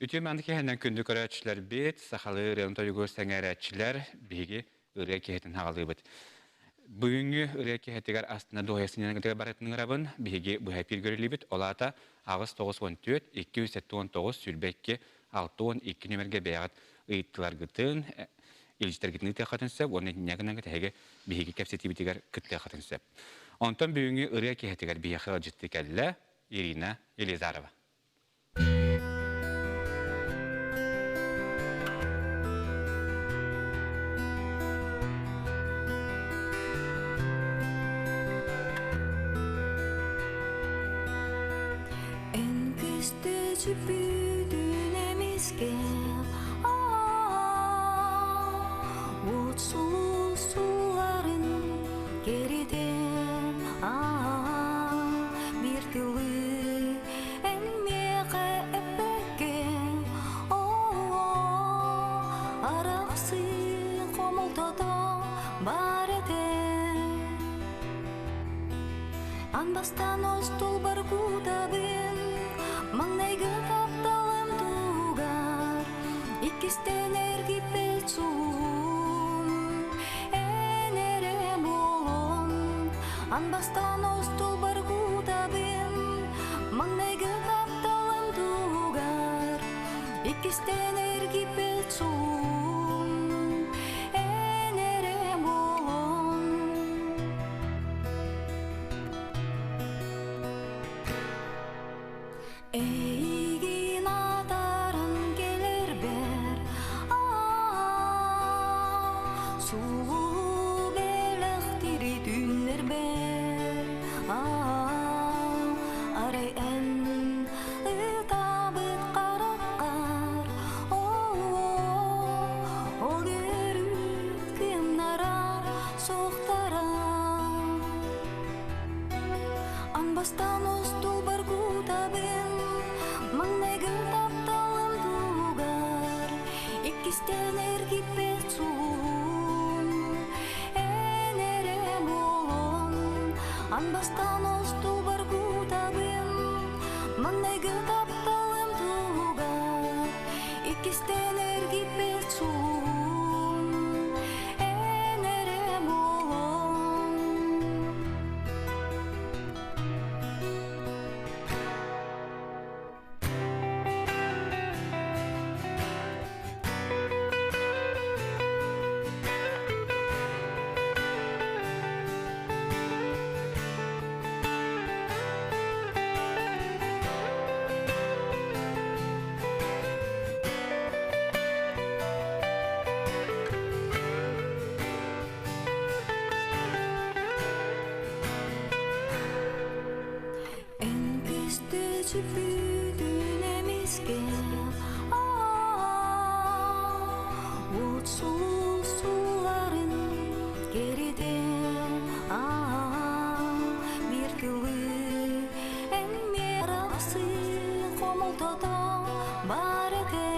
Ütü mandaki hemen kündük öğretçiler bit, sahalı reyonta yugur öğretçiler bigi ırıya kehetin hağalı bit. Bugünkü ırıya kehetigar aslında doğayasının yanıgıtıga baratının rabın bigi bu hepir görülü bit. Olata ağız 914, 219 sülbekki 612 nömerge beyagat ıyıttılar gıtın, ilişkiler gitini tekatın sep, onun yakından gıtıhege bigi kepseti bitigar kıt tekatın sep. Ondan bugünkü ırıya kehetigar biyakı ciddi kelle Irina Elizarova. En kösteci büyüdüğünemizge Uçsuz suların geriden Bir tılı emmeğe epeke Araqsı komultada barede Anbastan ostul barguda bin Mangnaygı kaptalım tugar İkisten ergi peçun Enere bolon Anbastan ostul barguda bin Mangnaygı kaptalım tugar İkisten ergi peçun Enere bolon Eygin atarın gelir ber Sulu belektiri dünler ber Aray en ıtabıt karakar O görüp kim narar soğuktarar Anbastan ostul barguda bin Mangnaygı taptalım tugar İkisten ergi peçun Enere bolon Anbastan ostul barguda bin Mangnaygı taptalım tugar İkisten ergi peçun Enere bolon En kösteci büyüdüğünemizge Uçsuz suların geriden Bir tılı emmi arası komultada barede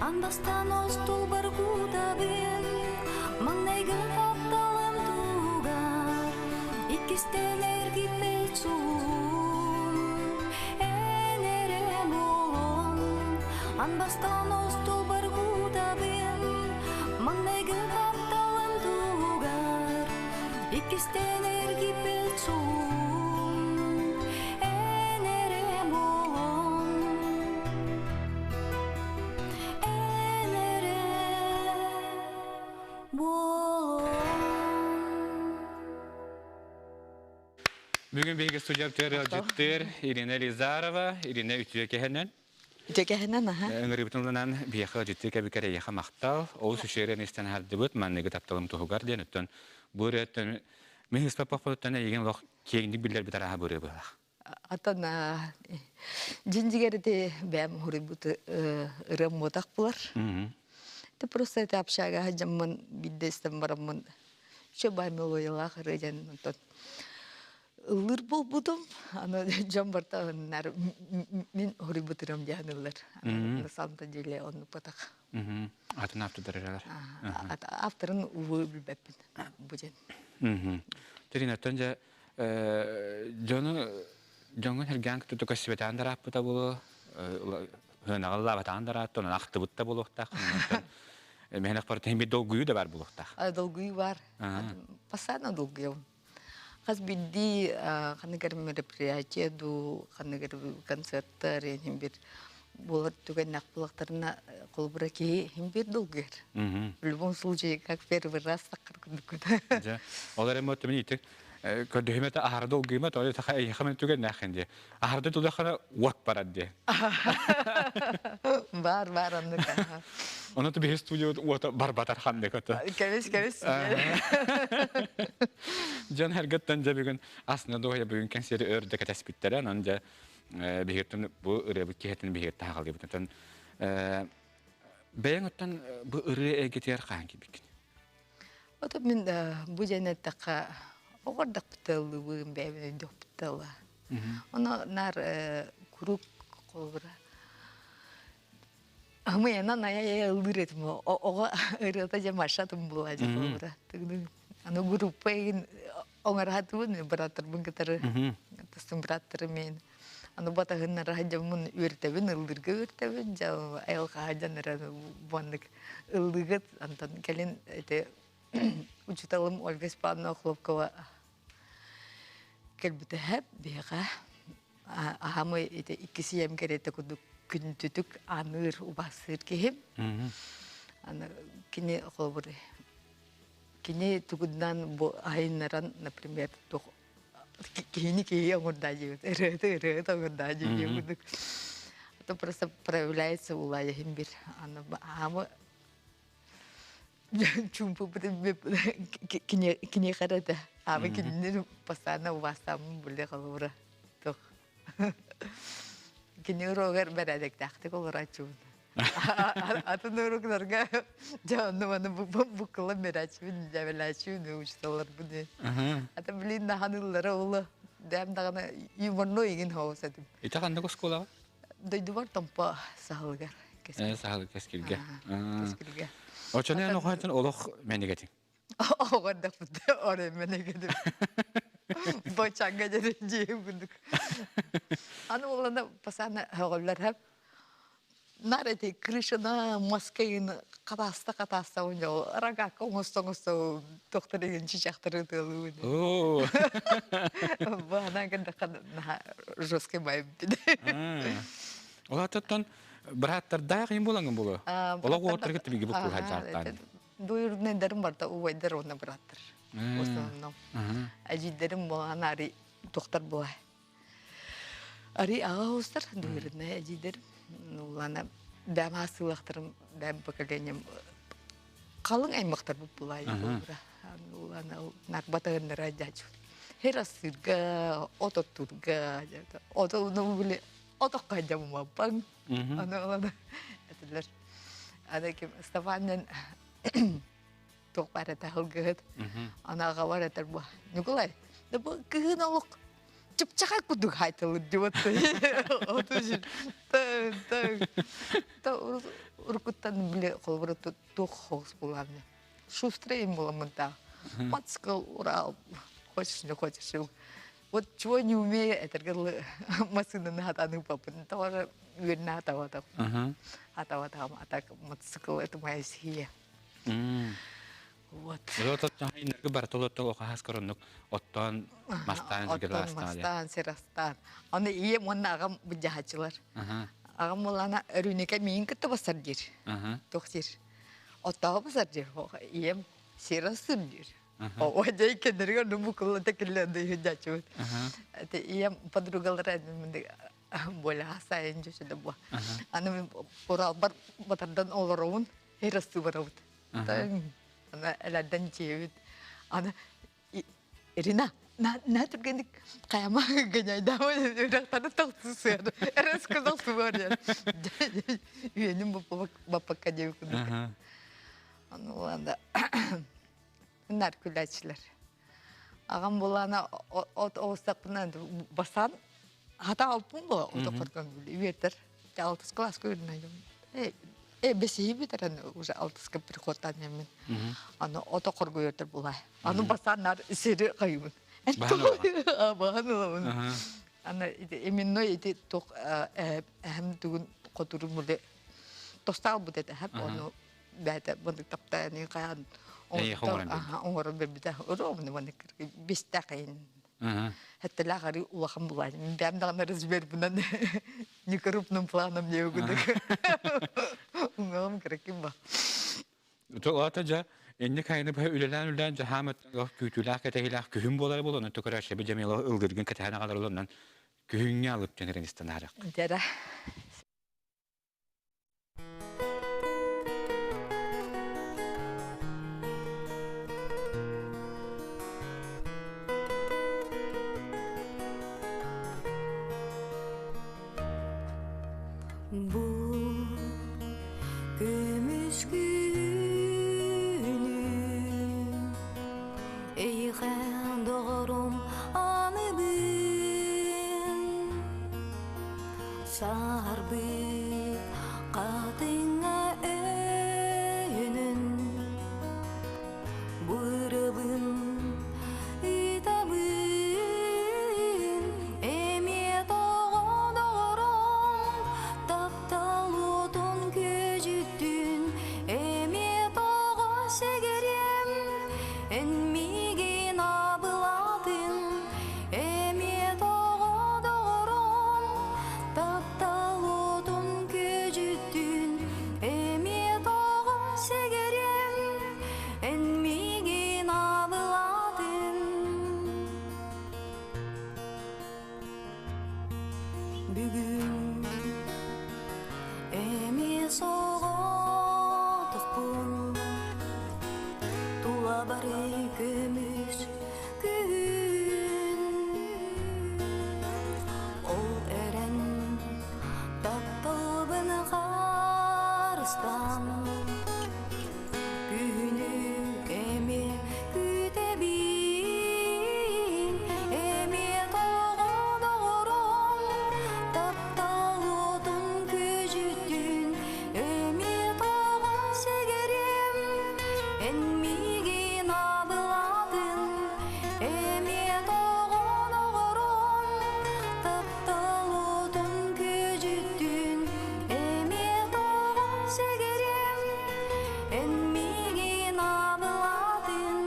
Anbastan ostul barguda bin Mangnaygı kaptalım tugar İkisten ergi peçun Enere bolon Anbastan ostul barguda bin Mangnaygı kaptalım tugar İkisten ergi peçun Enere bolon Enere bolon Bugün bilgi sucukları ciddir Irina Elizarova, Irina ütüye kehenen. Jekehenen aha. Öngörübütünlüğünden biyakı ciddi kebikere yaka maktal. O süşehren isten hardibut, mannegi taptalım tuhugar diyen ötten. Bu ötten, men hıspa pakpalıttan egen vaq kegni biller bitar aha börü bırak. Atan jinjigeri bem huribut remotak bular. Te просто это общага хаджамман биддестен барамман. Чөбай мелоялах реjan нонтон. Ылыр болбудум, аны жамбарта нар мен хурибутырам жаһанылар. На самом деле он потак. Атын автодар eralar. Авторын увы билбеппин. Бужен. Терина тönce John'u Жоңгон херген күтү көсүбөтөн дараппыта бу. Хынагалла батан даратты, нахтыбытта булуктак. Мен акпарат hem bir dolguyu da var buluktak. Долгую бар. Постоянно долгую. Хас бидди ханагар мероприятие ду, ханагар концерттар, hem bir булар түгән нақпылықтарына қолбыра кей hem bir долгуер. В любом случае, как первый раз тақыр күндікуді. Олар hem ötümün iti. Kördüğümete ahırda olguyma, öyle taqa yıkamın tügen nakın diye. Ahırda tulakana ot barad diye. Бар аннык. Onu da bir stüdyo ota barbatar xandı kötü. Кәвес. Can her gıttan da bugün aslında doğuya bugün kenseri ördek tespitleri anca bihirtin bu ırı bu kihetin bihir tağal gibi. Tan beyan ötten bu ırı egetiyer kanki bikin. Ото мен бу жанаттакка огордак бутылыбын бебен док бутыла. Оны нар курук колбура. Ама яна ная ылдыретим. Ого ырыта жамашатым була жабура. Тыгды аны группаын оңархатыбын братырбын кетер. Тастын братыры мен. Аны батагыннар хажамын үртебин ылдырга үртебин жа айылга хажанара бандык ылдыгыт антан келин эте учиталым Ольга Спановна Хлопкова келбитеп бега ахамы эте икиси ем керете куду күнтүтүк аныр убасыр кем аны кине хлобуры кине тугундан бу айнаран например то кини оңорда жибет эрете оңорда жибет это просто проявляется улая химбир аны ахамы Чумпу кине харада. Ама кине постоянно вастам буле калура. Тох. Кине рогер бередек тахты колора чун. Атын рогнарга жанны маны букла мерачвин жавелачун учталар буне. Ата билин наханыллары улы. Дәм дагына юморно иген хавсатым. Ita kanda школа? Дойдубар тампа сахалгар. Сахал кескилге. Кескилге. Очаны аны хайтын олох менегетин. Оғырда бұдды орай менегетим. Бачанга жері жейім күндік. Аны оланда пасаны оғылар әп. Нарети крышына маскайын қатаста онжа рагакка оңысты доктор еген чичақтары тылуын. Бағана кінді жоске байым беді. Ола тұттан Браттар дайгын болаңын болу. Ола отыр кетті биги бүкіл хаджаттан. Дойырнендерім бар да увайдар оны браттар. Основном. Әжидерім болған ари тоқтар болай. Ари аға остар дойырны әжидерім. Олана бәм асылықтарым, бәм поколенем қалың аймақтар бұл болай. Олана нарбатағындар әжачу. Херасырға, ототурға, отоуны біле Отоққа жамыма баң. Аны олады. Әтілер. Аны кем Стефаннен тоқ бәрі тәғылгіғыд. Аны ағалар әтір бұ. Николай, да бұл күйін олық чүпчаға күдік айтылыр деватты. Оты жүр. Та ұрқыттан біле қолбыры тоқ хоғыз болғаны. Шустрейін боламын та. Матскал, Урал. Хочешь, не хочешь. Вот чего не умею, это машина на хатану папа, тоже верно хатава-то. Хатава-то, а так мотоцикл это моя стихия. Вот. Вот это инерги бартолото охас коронук оттан мастан Оттан мастан серастан. Аны ие монна агам бужахачылар. Агам молана өрүнеке мин кытты басар дир. Тохсир. Оттага басар дир. Ие серастыр дир. Оожай кендерге нумукулла текелленде хыжачут. Это ия подругалар менде бола хасайын жөшөдө бу. Аны Урал бар батардан олорун эрасты барабыт. Ана эладан чебит. Ана Ирина на тургендик каяма гanyайда үрактаны тактысы. Эрес кызыл субар я. Үйеним бапакка деп күндүк. Аны анда наркулачылар. Ағам болана от остапынан басан хата алпын бо отоқырған үйетер. 6 класс көрінайым. Бесеyi бітер, уже 6-ға приходтан емен. Аны отоқыр көйетер болай. Аны басанар сері қайымын. Бағаны оламын. Бағаны оламын. Ана именно эти тох әһәм түгін котуру муле тостал бут это хап ону бәтә бунды таптаны каян оңор бебдә оромны ваны бистә кайын хәтта лагари улахым була мен дәмдәгән разбер бунан не крупным планом не угудык уңам кереким ба Тоғатаja, enni kayını bu ülelen jahamet kütülah ketehillah kühüm bolar bolonu tokara şebi cemiyala ıldırgın ketehana kadar olandan kühünge alıp jeneren istanaraq. Dara Bu gümüş günüm eyken doğrum anı bin sarbi kadına eynün bırabın itabın emiyet oğun doğrum taptalutun kücüttün emiyet oğun segerim enmigin abıladın emiyet oğun doğrum taptalutun kücüttün emiyet oğun segerim enmigin abıladın bugün emi soğudıkpın tula bari gümüş gün ol eren taptabın karıstan günü emi gütebin emi toğun doğrum taptalutun kücüttün emi toğun segerim enmigin abıladın emi toğun doğrum taptalutun kücüttün emi toğun segerim enmigin abıladın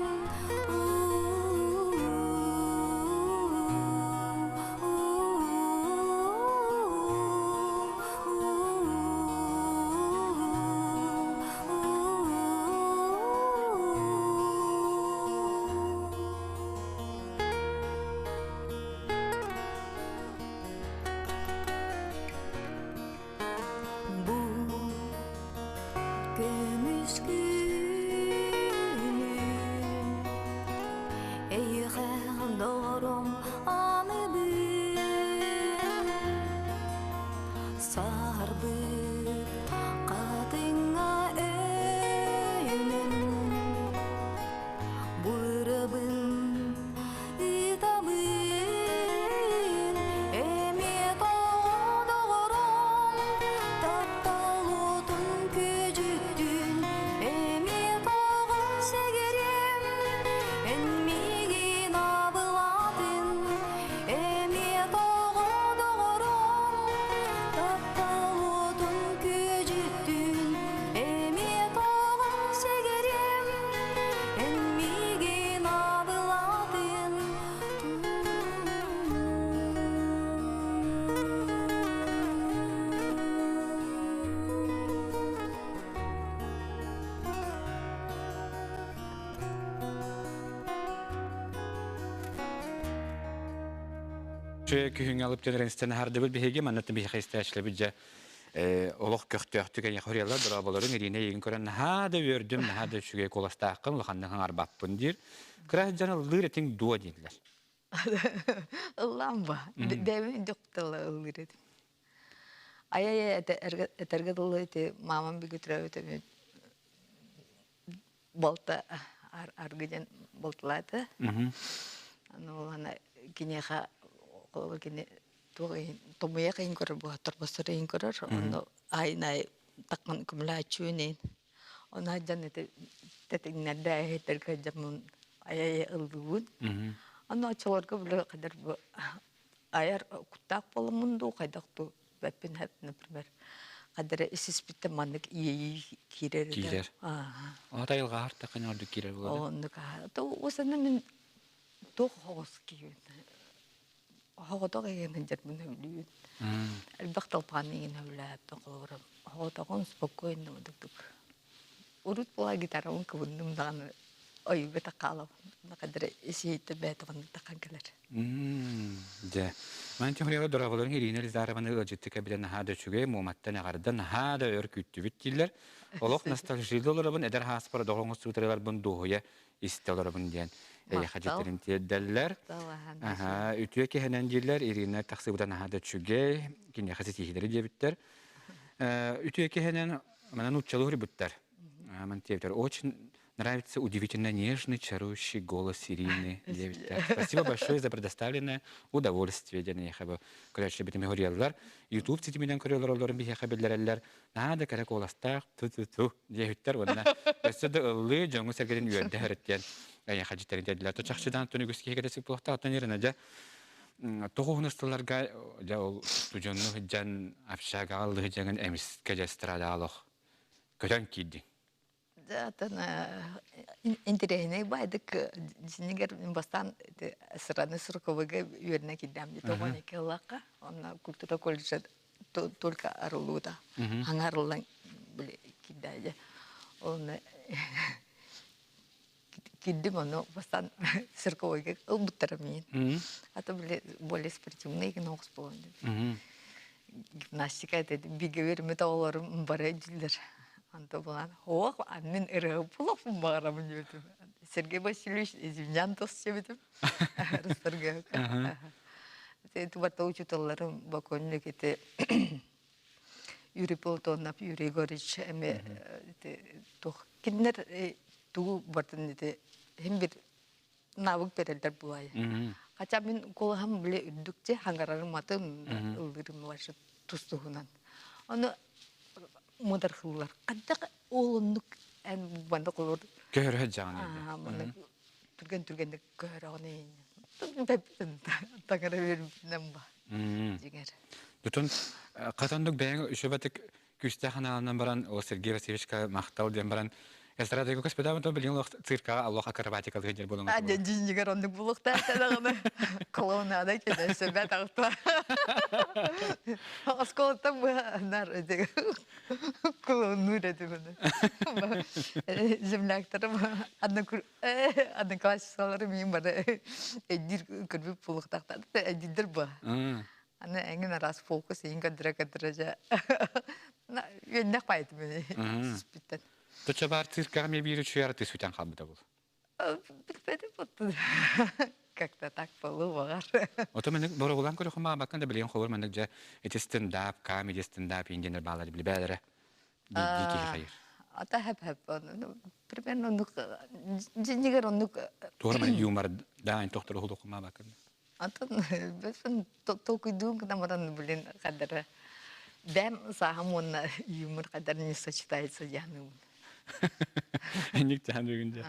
bu gümüş günüm eyken doğrum anı bin sarbi kadına eynün bırabın itabın emiyet oğun doğrum taptalutun kücüttün emiyet oğun segerim enmigin abıladın emiyet oğun doğrum taptalutun kücüttün emiyet oğun segerim enmigin abıladın Şu kühünge alıp jeneren istanardı bil bihege manatın bihi istaşla bilce oloq köktüktü gen yaxoriyalar durabaların erine yegin kören hada gördüm hada şüge kolastaqın lahandan arbappın dir. Kıra jana lüretin duwa dediler. Allah'ım demin doktorla öldürdüm. Ay eterge dolu eti mamam bir götürüyor eti bolta argıcan boltladı. Anu ana kineha kol kine tomuya kain korar bu torbasır kain korar. Anu ay nay takman kumla çunin. Onu hajan eti tetik nada eterge jamun ay öldürdüm. Anu açılır kabul kadar bu аяр куттак боломунду кайдакту бәппен хәп, например. Кадәре исеспитте маннык ии кирер. Кирер. Ата елга артта кана орду кирер булады. Оннука. То осаны мен тох хогос киюн. Хогото геген жәрмен хөлүн. Әлбәттә панин хөләп токолорым. Хоготогон спокойно дык. Урут була гитараны кыбындым дагы. Ой, бета калып. Кадәре исейтте бәтәвен таканкалар. Да. Мен тәһриягә дөрәвләрен иринер зарабаны җиттек белән хада чугы моматтан гардан хада өркүттү биттиләр. Олох ностальжия долларыбын эдер хаспар догоң сутыралар бун дохуя истеләрбен дигән. Хәҗәтләрен тәдәлләр. Аха, үтүе кеһенән диләр иринер таксыбыдан хада чугы, кине хәсәт иһидәре дибиттер. Үтүе кеһенән менә нутчалыр биттер. Мен тәвтер очень нравится удивительно нежный, чарующий голос Ирины Левита. Спасибо большое за предоставленное удовольствие. Я хочу сказать, что это говорилар. YouTube сети менен көрөлөр би хабарларлар. Нада керек оластак ту дебиттер вона. Өсөдө ылы жоңу сергеден үйөндө хәреттен. Я хочу тердилер. То чакчыдан төнүгүскө кедесип плохта атанырына да. Тогуунустуларга да ол студиону жан афшага алды жаган эмис кежестрадалык. Көтөн кийди. Тана интересный байдык жинигер бастан сыраны сырковыга үйөрүнө кидем ди тогон экелака онна культура колледжа только арылуда аңарылан биле кидайы онна киддим оно бастан сырковыга буттарамин ата биле более спортивный гнокс болду гимнастика деди биге берме тааларым бара жилдер. Анто булан. Ох, мен эрөпулов барамын дедим. Сергей Васильевич извинянтос себетим. Сергей. Это вот учителларым баконне кете Юрий Полтонов, Юрий Горич эме тох кинер ту бартын дете hem bir навык берелдер булай. Кача мен колхам биле үдүкче хангарарым матым ылдырым башы тустугунан. Аны мудар хыллар. Кадда олундук эн банда колор. Көрө жаны. Мына түргендик көрөгөнү. Беппен тагара бердим ба. Дигер. Бүтүн катандык бәйгә үшөбәтек күстә ханаларынан баран о Сергей Васильевичка мактау дигән баран эстрадага көспәдә то билен цирка Аллах акробатика дигән булган. Аҗа динҗигәр андык булыкта тәдәгәне. Клоунада кедә сөбәт акта. Асколта нар диге. Клоун нуре дигәне. Земляктарым адны классалары мин бар. Эдир кырып булыкта эдир ба. Аны әңгән раз фокус иңгә директор. На юннак байт мен. Спиттен. Точа бар циркага ме бир үчү ярты сүтән хабыда бул. Билбедим вот. Как-то так было. Ото мен бора булган көрө хама бакканда билген ховор мен же эти стендап, комеди стендап инденер балар билбәдәре. Дики хайыр. Ата хәп. Примерно ну динигер ну. Тора мен юмор да токтор хулу хама бакканда. Ата бесен толкуйдун кадамадан билен кадәре. Дәм сахамон юмор кадәр не сочетается яны. Ник тәһән бүгендә.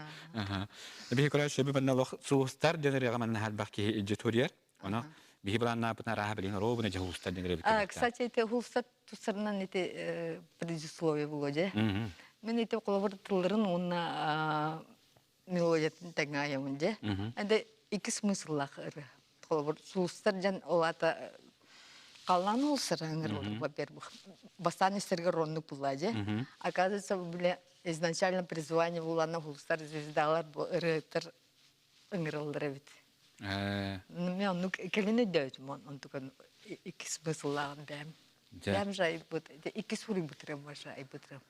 Бихи көрәш шәбе бәннә лох сустар дәнәргә мен хәл баки иҗтурияр. Ана бихи белән напытна раһа билен робына җһустар дәнәргә. Кстати, это хустар тусарнан эти предисловие было, да? Мен эти коллабораторларын онна мелодиятын тәңгәем, да? Әдә ике смысллар. Хустар җан олата калан улсыраңыр, во-первых. Бастан истерге ронны булады. Оказывается, бля изначально призвание было на хустар звездалар ретер ыңгырылдыры бит. Мен ну келене дөйт он только ике смыслларын дәм. Дәм жай бут ике сури бутрам баша бутрам.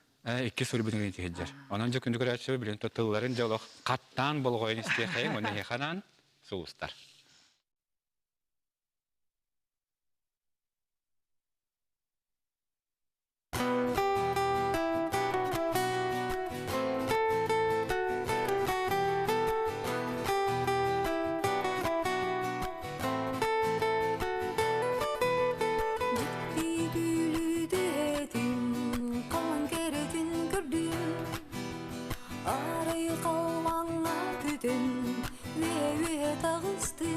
Ике сури бутрам тиһәҗәр. Анан җа көндә көрәчә белән тотылларын җалах каттан булган исте хәйм уны ханан сустар. Arayı kalmağına tüdün ve tağıstık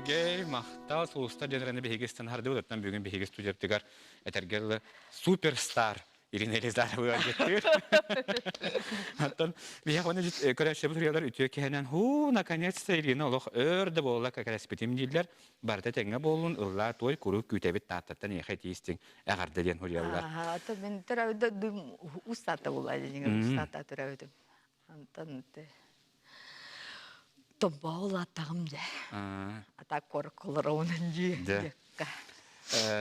Сергей мақтал соғыстар денеріне бейгістен харды бұдаттан бүгін бейгі студияптығар әтергерлі суперстар Ирина Елизарова әдеттір. Аттан бейхуаны көрәші бұл рейалар үтіе кәнен, наконец-то Ирина олық өрді болыла кәкәрәспетім дейділер. Барда тәңе болуын ұлла той күрі күйтәбет таттаттан еқе тейістің әғарды ден рейалар. Ата мен түрәуді дүм ұстата болады, ұстата түрәуді. Антан Tomba ola tağım da. Ata korkuları onun diye.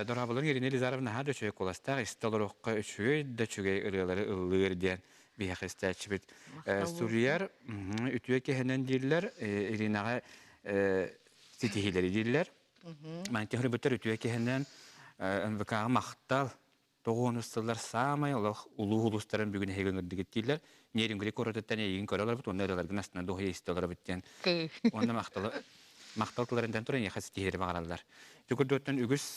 Дорабылын Ирина Елизаровна хады чөй коластар, исталырыққа үшөй да чөгей ұрылары ұллығыр ден бейхі істәтші біт. Сурияр үтіе кехенен дейлер, Иринаға сетихилері дейлер. Мәнтен хүрі үтіе кехенен МВК-ға мақтал, тоғын ұсталар самай ұлы ұлыстарын бүгін хеген үрдігіт дейлер. Нерін көрек орытыттан егін көралар бұт, онда ұрылардың астына доғай исталары біттен. Онда мақталтыларындан тұрын еқасы тихері бағаралар. Түкірдіоттан үгіс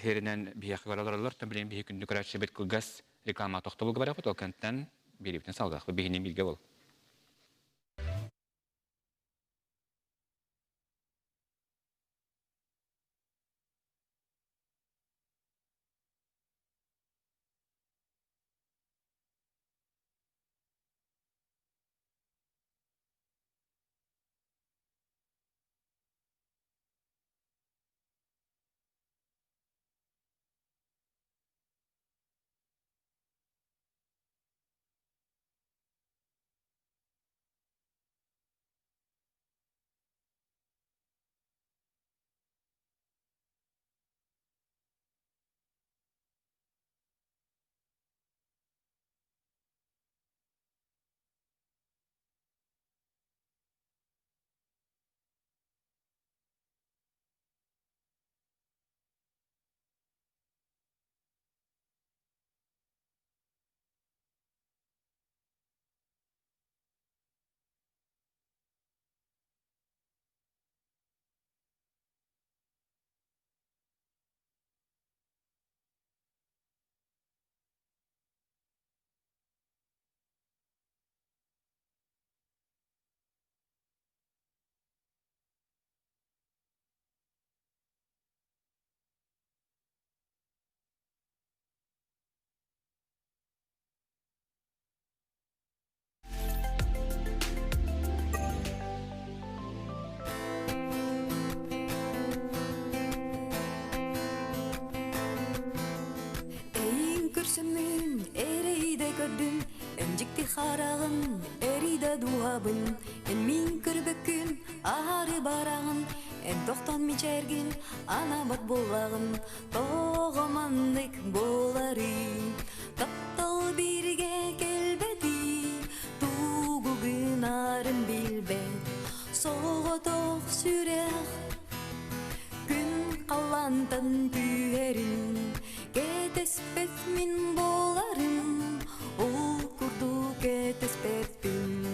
херінен бейеқі көраларалар, тан білен бейі күнді көрәтші бет күлгас реклама тоқтылығы бар ақыт, ол кәнттен берептен салдақы, бейінен білге бол. Қарағын, әриді дуабын, ән мен кірбіккін, ары барағын, ән тоқтан мечәргін, ана бат болағын, тоғымандық боларын. Таптал бірге келбеті, туғығын арын білбет, соғы тоқ сүрек, күн қалантын түйерін, кетеспет мен боларын. Ол күрді кетеспетпін,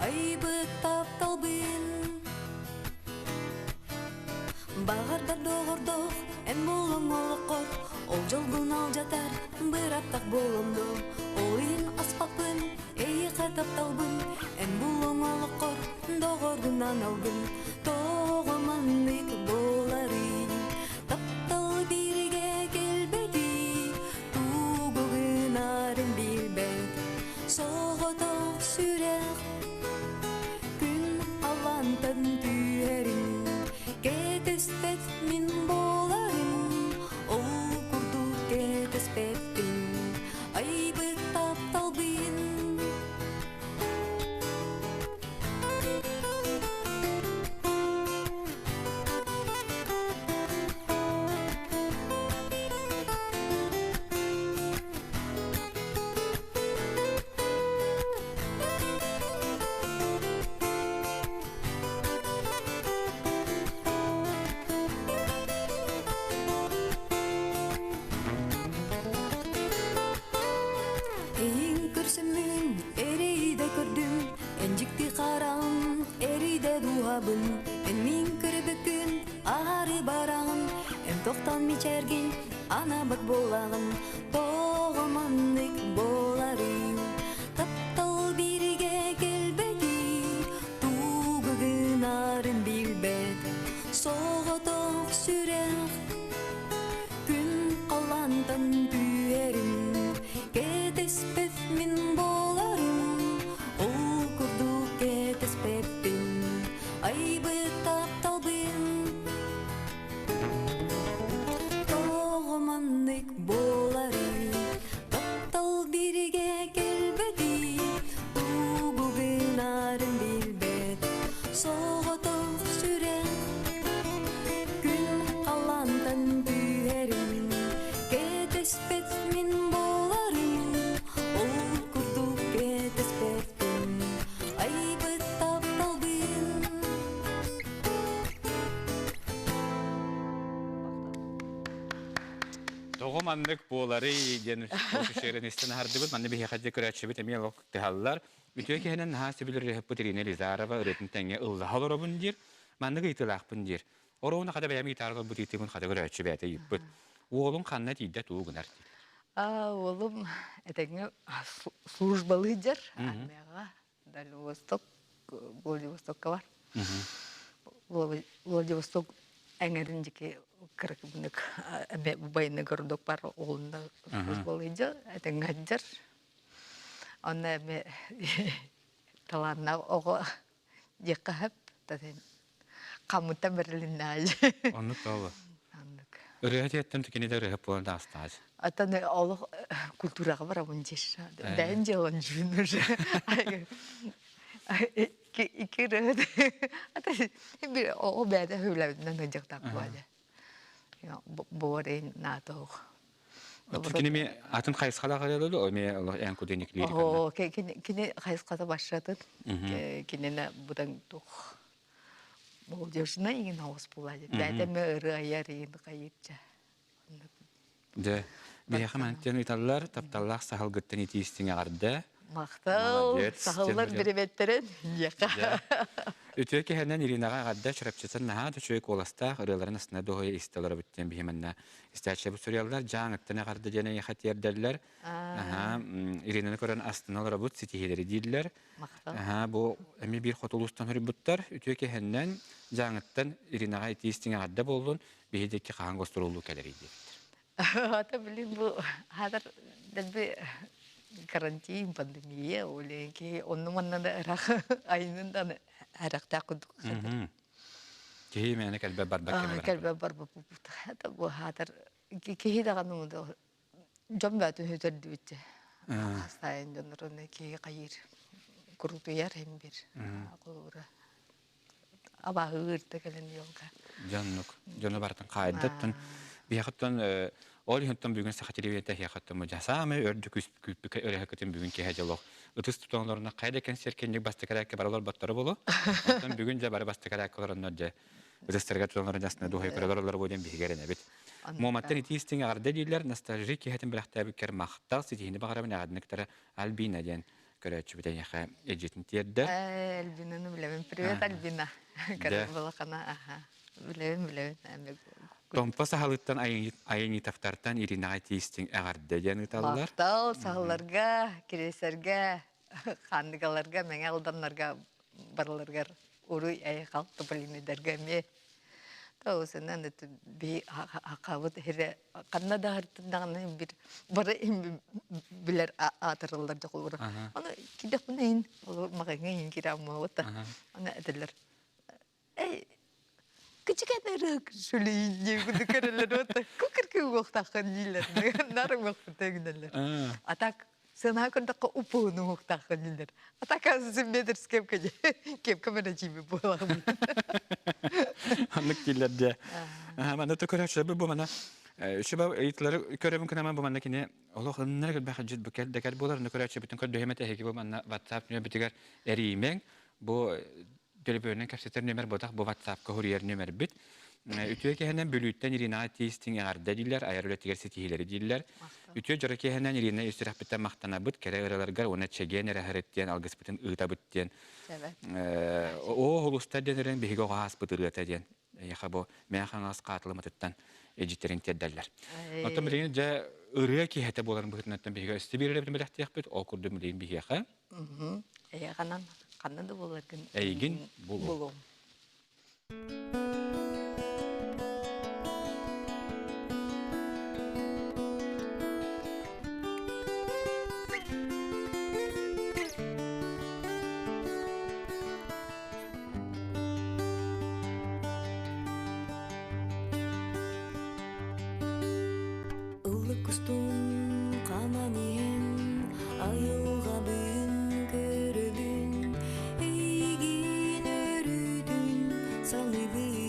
айбыт тапталбын. Бағардар доғырдық, ән болым олыққыр, ол жылғын ал жатар, бір аптақ болымды. Ойын аспақпын, әйіқі тапталбын, ән болым олыққыр, доғырғынан алғын, тоғымандық боларын. Таптал бірге келбеті, туғығын арын білбет, соғытық сүрек, күн алантын түйерін, кетеспет мен боларын, ол күрді кетеспетпін, айбыт тапталбын. Ән мен кірбікін, ары барағын, ән тоқтан мечәрген, ана бат болағын, тоғымандық боларын. Таптал бірге келбеті, туғығын арын білбет, соғыты mandık boğları den şehrin istene hardıbıt mandı bir hacı kıraçıbıt emi lok tehallar. Ütüye kehenen hasibilir rehbu tirine Lizarova öğretim tenge ıllı halora bundir. Mandık itilaq bundir. Orona kada bayami gitarga bu titimun kada kıraçıbıt yıppıt. Oğlun kanna tidde tuğunar. Oğlum etenge службалыдер армияға Дальневосток, Владивостокка бар. Владивосток әңеріндеке кірік бұнық әме байыны көрдік бар оғылында службалыдер, әтенгәддер. Оны әме таланна оғы деққап, қамыта бірлінна әлі. Onu tolu. Üretiyetten tükeni de ürep olan da astaz. Атаны олық культураға бара бұнчеш. Бән желан жүнір. Икі рөд. Атаны о бәді өйләуінен өжектақ бәді. Борен натоқ. Tükeni mi atın kayıskala kalıyordu o mi Allah en kudenikli. О, кені қайысқата башатын. Кенені бұдан тоқ. Бұл жүрсіне еген ауыз болады. Бәдімі ұры аяр egen қайырча. De bir hemen itallar taptallar sahal gıttın itiğistine garda. Мақтау, сағылар біребеттерін. Ütüye ki hemen irinağa garda çırapçısın naha da çöğük olasta ırıların ısına doğuya istalara bütten bir hemenna. İsterçe bu soruyalar can ıttına garda jene yahat yerderler. İrinini kören astına olara but sitihileri değiller. Bu emi bir xotulustan hürübüttar. Ütüye ki hemen can ıttan irinağa itiğistine garda boldun. Bir hedeki қаған костырулу кәлерейді. Ата білем бұл хатар дәлбе карантин пандемия оленки оның маннада ырақ айнында арақта құдық. Кеһи мәне кәлбә барбак кәлбә. Кәлбә барбак бұт. Хата бұл хатар кеһи дағаны мұнда жон бәтін хөтер дүйтті. Сайын жонырыны кеһи қайыр күруту яр hem bir. Құлғыра. Аба ұрты кәлін yolga. Жonu bartan qaydattın. Bir haktan ol huntan bugün sakatiliyetle haktan mujasame ördük küpük öyle haktan bugün ki hajalok. Ötüs tutanlarına qayda kan serkenlik bastakarak baralar battara bolu. Ondan bugün de bara bastakaraklarına da ötüsterga tutanlarına jasna dohay karalar boydan bir gerene bit. Muhammad'tan itistin arda diller nostaljik hatin bilahta biker maqtal sitini bagarabın adnıktara albina diyen көрәтчі бітен яқа әджетін терді. Альбинаны білемін. Привет, Альбина. Көрәт балақана. Білемін. Томпа сағалыттан айыны тафтартан Иринаға тейістің әғарды ден ұталылар? Мақтал, сағаларға, кересерге, қандығаларға, мәңе алданларға, барларға ұрый әйқал тополинедерге ме. Осынан бей ақабыт әрі қанна дағыртындағынан бір бары білер атырылар жоқыл ұры. Оны кедек бұны ең, мағаңа ең кері амы ота. Оны әділер. Küçük ederek şöyle ince kudu kararlar ota. Kukırkı uğuqtaqan diler. Narım uğuqtaqan diler. Atak sana kondaka upuğunu uğuqtaqan diler. Atak azızın bedir skepkece. Kepkamera çiğmi boğalım. Anlık diler de. Bana da körəşlə bu bana. Şuba eğitleri körəbim kınamam bu bana kine. Allah onlar gel baxacağız bu kel dekar bolar ne körəşlə bütün kod döhemete heki bu bana WhatsApp ne bitigar erimen. Bu Telefonu kapsatır nömer bodak bu WhatsApp'ka huriyer nömer bit. Ütüye ki hemen bölütten irina testing yarda diller, ayarlı tiger setihileri diller. Ütüye jara ki hemen irina üstürah bitten mahtana bit, kere ıralargar ona çegen raharettiyen algıs bitten ıta bitten. O holusta deniren bihigo gaz bit ıta diyen. Yaha bu meyahan az katılamatıttan ejitlerin tedderler. Ondan birini ja ırıya ki hete boların bıhıtınattan bihigo üstü bir öyle bilahtiyak bit, o kurdum bileyin bihiyaha. Kanan. Kannan da bolarken. Eygin bulum. Illık kustun kananiyen ayılga bün körübün Eygin örüdün salıbın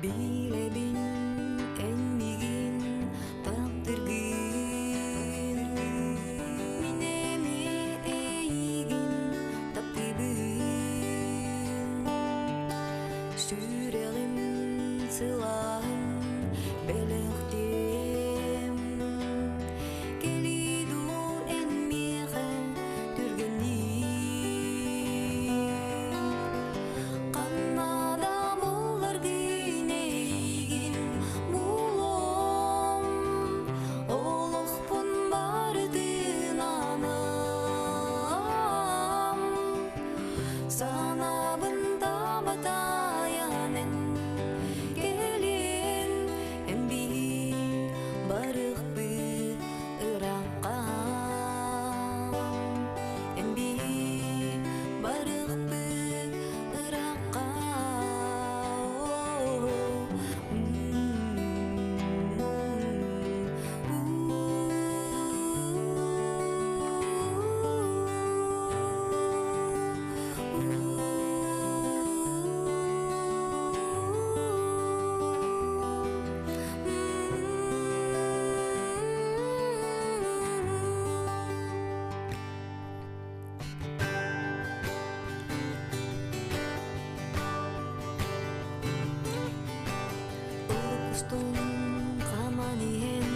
Билебин энмигин таптыргын Минеми эйгин таптыбын Сүрегим сылағын белектем Келиду энмеге түргенни Каннада болар гинейгин булом Олықпын бардын анам Санабын табатаянын келен Эмби барықпы ыраққа Эмби барықпы ыраққа Улукустун каманихен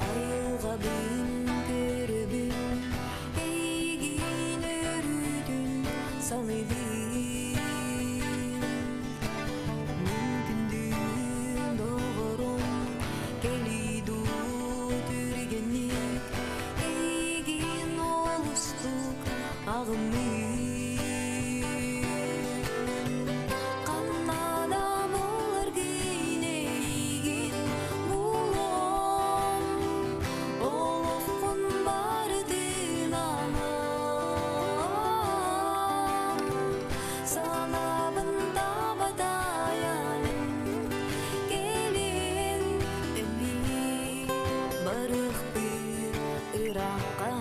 айылга бин көрөбүн эйгин өрүдүн салыбын мүмкүндүн догорун келиду түргенник эйгин олустук агымын Каннада болар гинейгин булом Олықпын бардын анам Санабын табатаянын келен Эмби барықпы ыраққа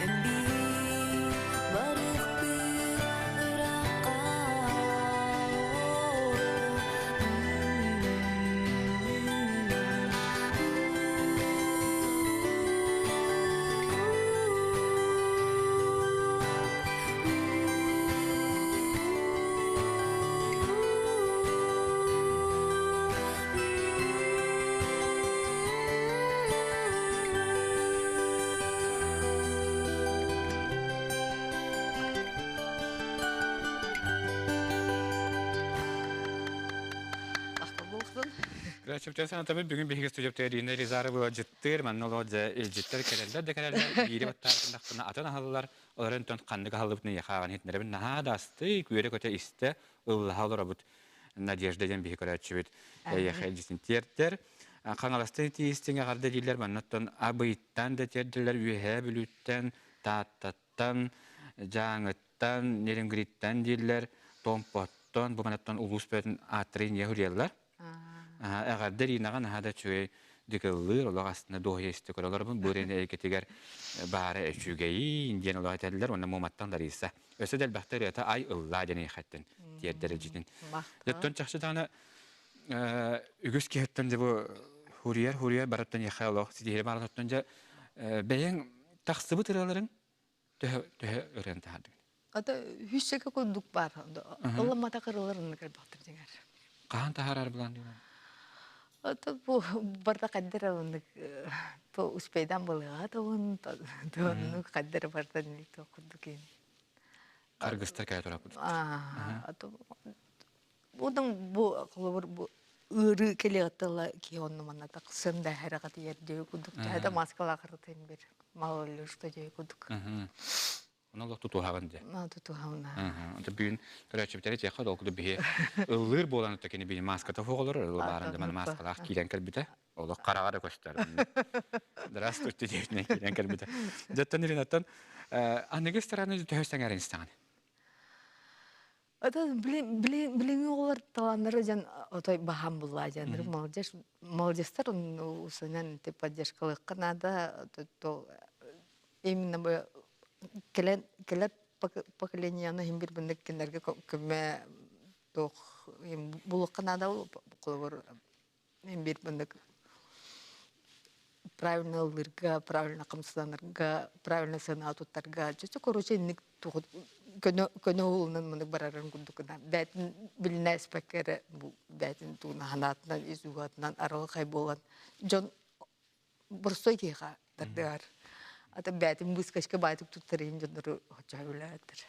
Эмби барықпы ыраққа Ахта болсын. Рәчептер санатабы бүгін бихиге студияпта дейіне ризары бұла жыттыр, манны олға жыттыр кәрелдер де кәрелдер, бейірі баттарындақпына атын ахалылар, оларын тон қандығы халыбытны яқаған етнеребін наға дасты, күйері көте істі, ұллаға олар бұд надежда ден бихи көрәтші бүд яқай жесін терттер. Қаңаласты тиістің ағарды дейлер, маннаттан абыйттан да терділер, үйе бүліттен, таттаттан, жаңыттан, неренгриттан дейлер, томпоттан, бұл манаттан ұлыс бөтін аттырын ехүрелер. Әғардар инаған ағада чөй дүкілір, олақ астына доғай есті көрілер бұн, бөрені әйкетігер бары әшүгейі, индиен олақ әтәлілер, оны моматтандар есі. Өсі дәл бақтар еті ай ұлла дәне ехеттін, тердері жетін. Жеттен чақшы дағаны үгіз кехеттен де бұл хурияр бараттан еқай олақ, сидері бараттан жа бәйін тақсыбы тұраларын төе өрен тағадың. Ата хүшсеке көндік бар. Оламата қырылырын бақтыр деңер. Қаған тағарар бұлан деймін? Ата бұл барда қаддыр ауындық. Бұл ұспейдан болыға тауын, тауынның қаддыр барда нелікті оқырдық ең. Қарғыстар кәй тұра бұд. Ата бұның бұл ұры келе ғаттала кейонны манатақ сында әріғаты ердеу күдік. Жайда маскала қырғытын бір мал өлі ұшты жай күдік. Оны олық тұту хаған де? Тұту хағына. Онда бүгін түрәтшіптері тияққа долқыды бейе ұлыр боланы төкені бейін маската фоғылыр, ұлы барында мәні маскалақ кейлен кәрбіті. Олық қараға да көстер. Здравствуйте, девіне кейлен кәрбіті. Жаттан ерін аттан, анығы стараны төхістен әрін істаған? Ата билең олар таланнары жан отой баһам булла жаныр молодежьтар усунан те поддержкалыкка надо то именно бы келет поколениены хим бир бендек киндерге көмө тох булык кына да колор бир бандык правильно ылырга, правильно камсанырга, правильно сына туттарга. Чөчө короче ник тухут көне улунан мынык барарын курдукна. Бәтин билне спекере бу бәтин туна ханатынан изугатынан аралы кай болган. Жон бурсой кига тардыгар. Ата бәтин бускашка байтык туттарын жонору хочабылатыр.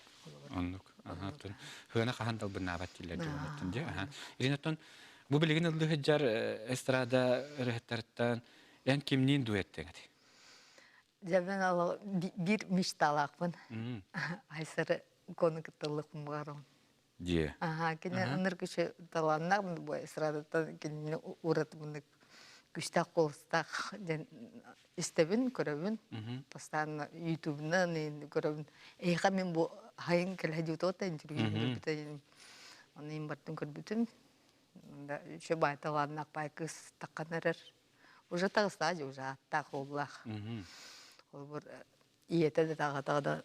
Оннук. Ага, тон. Хына кахандал бинабат тилер дигән дә. Ага. Иринатон бу билеген ылды хәҗәр эстрада рәхтәртән эн кимнин дуэттең. Жабен ала бир мечталакмын. Айсары конуктылык барым. Ди. Ага, кине ыныр кеше таланнак бу эстрадатан кине уратмын күстак колстак ден истебин көрөбүн. Постоянно ютубнан көрөбүн. Эйга мен бу хайын келеди тота интервью битен. Аны бартын көрбүтүм. Да еще байталаннак байкыс такканарыр. Уже так стадия, уже так облах. И это да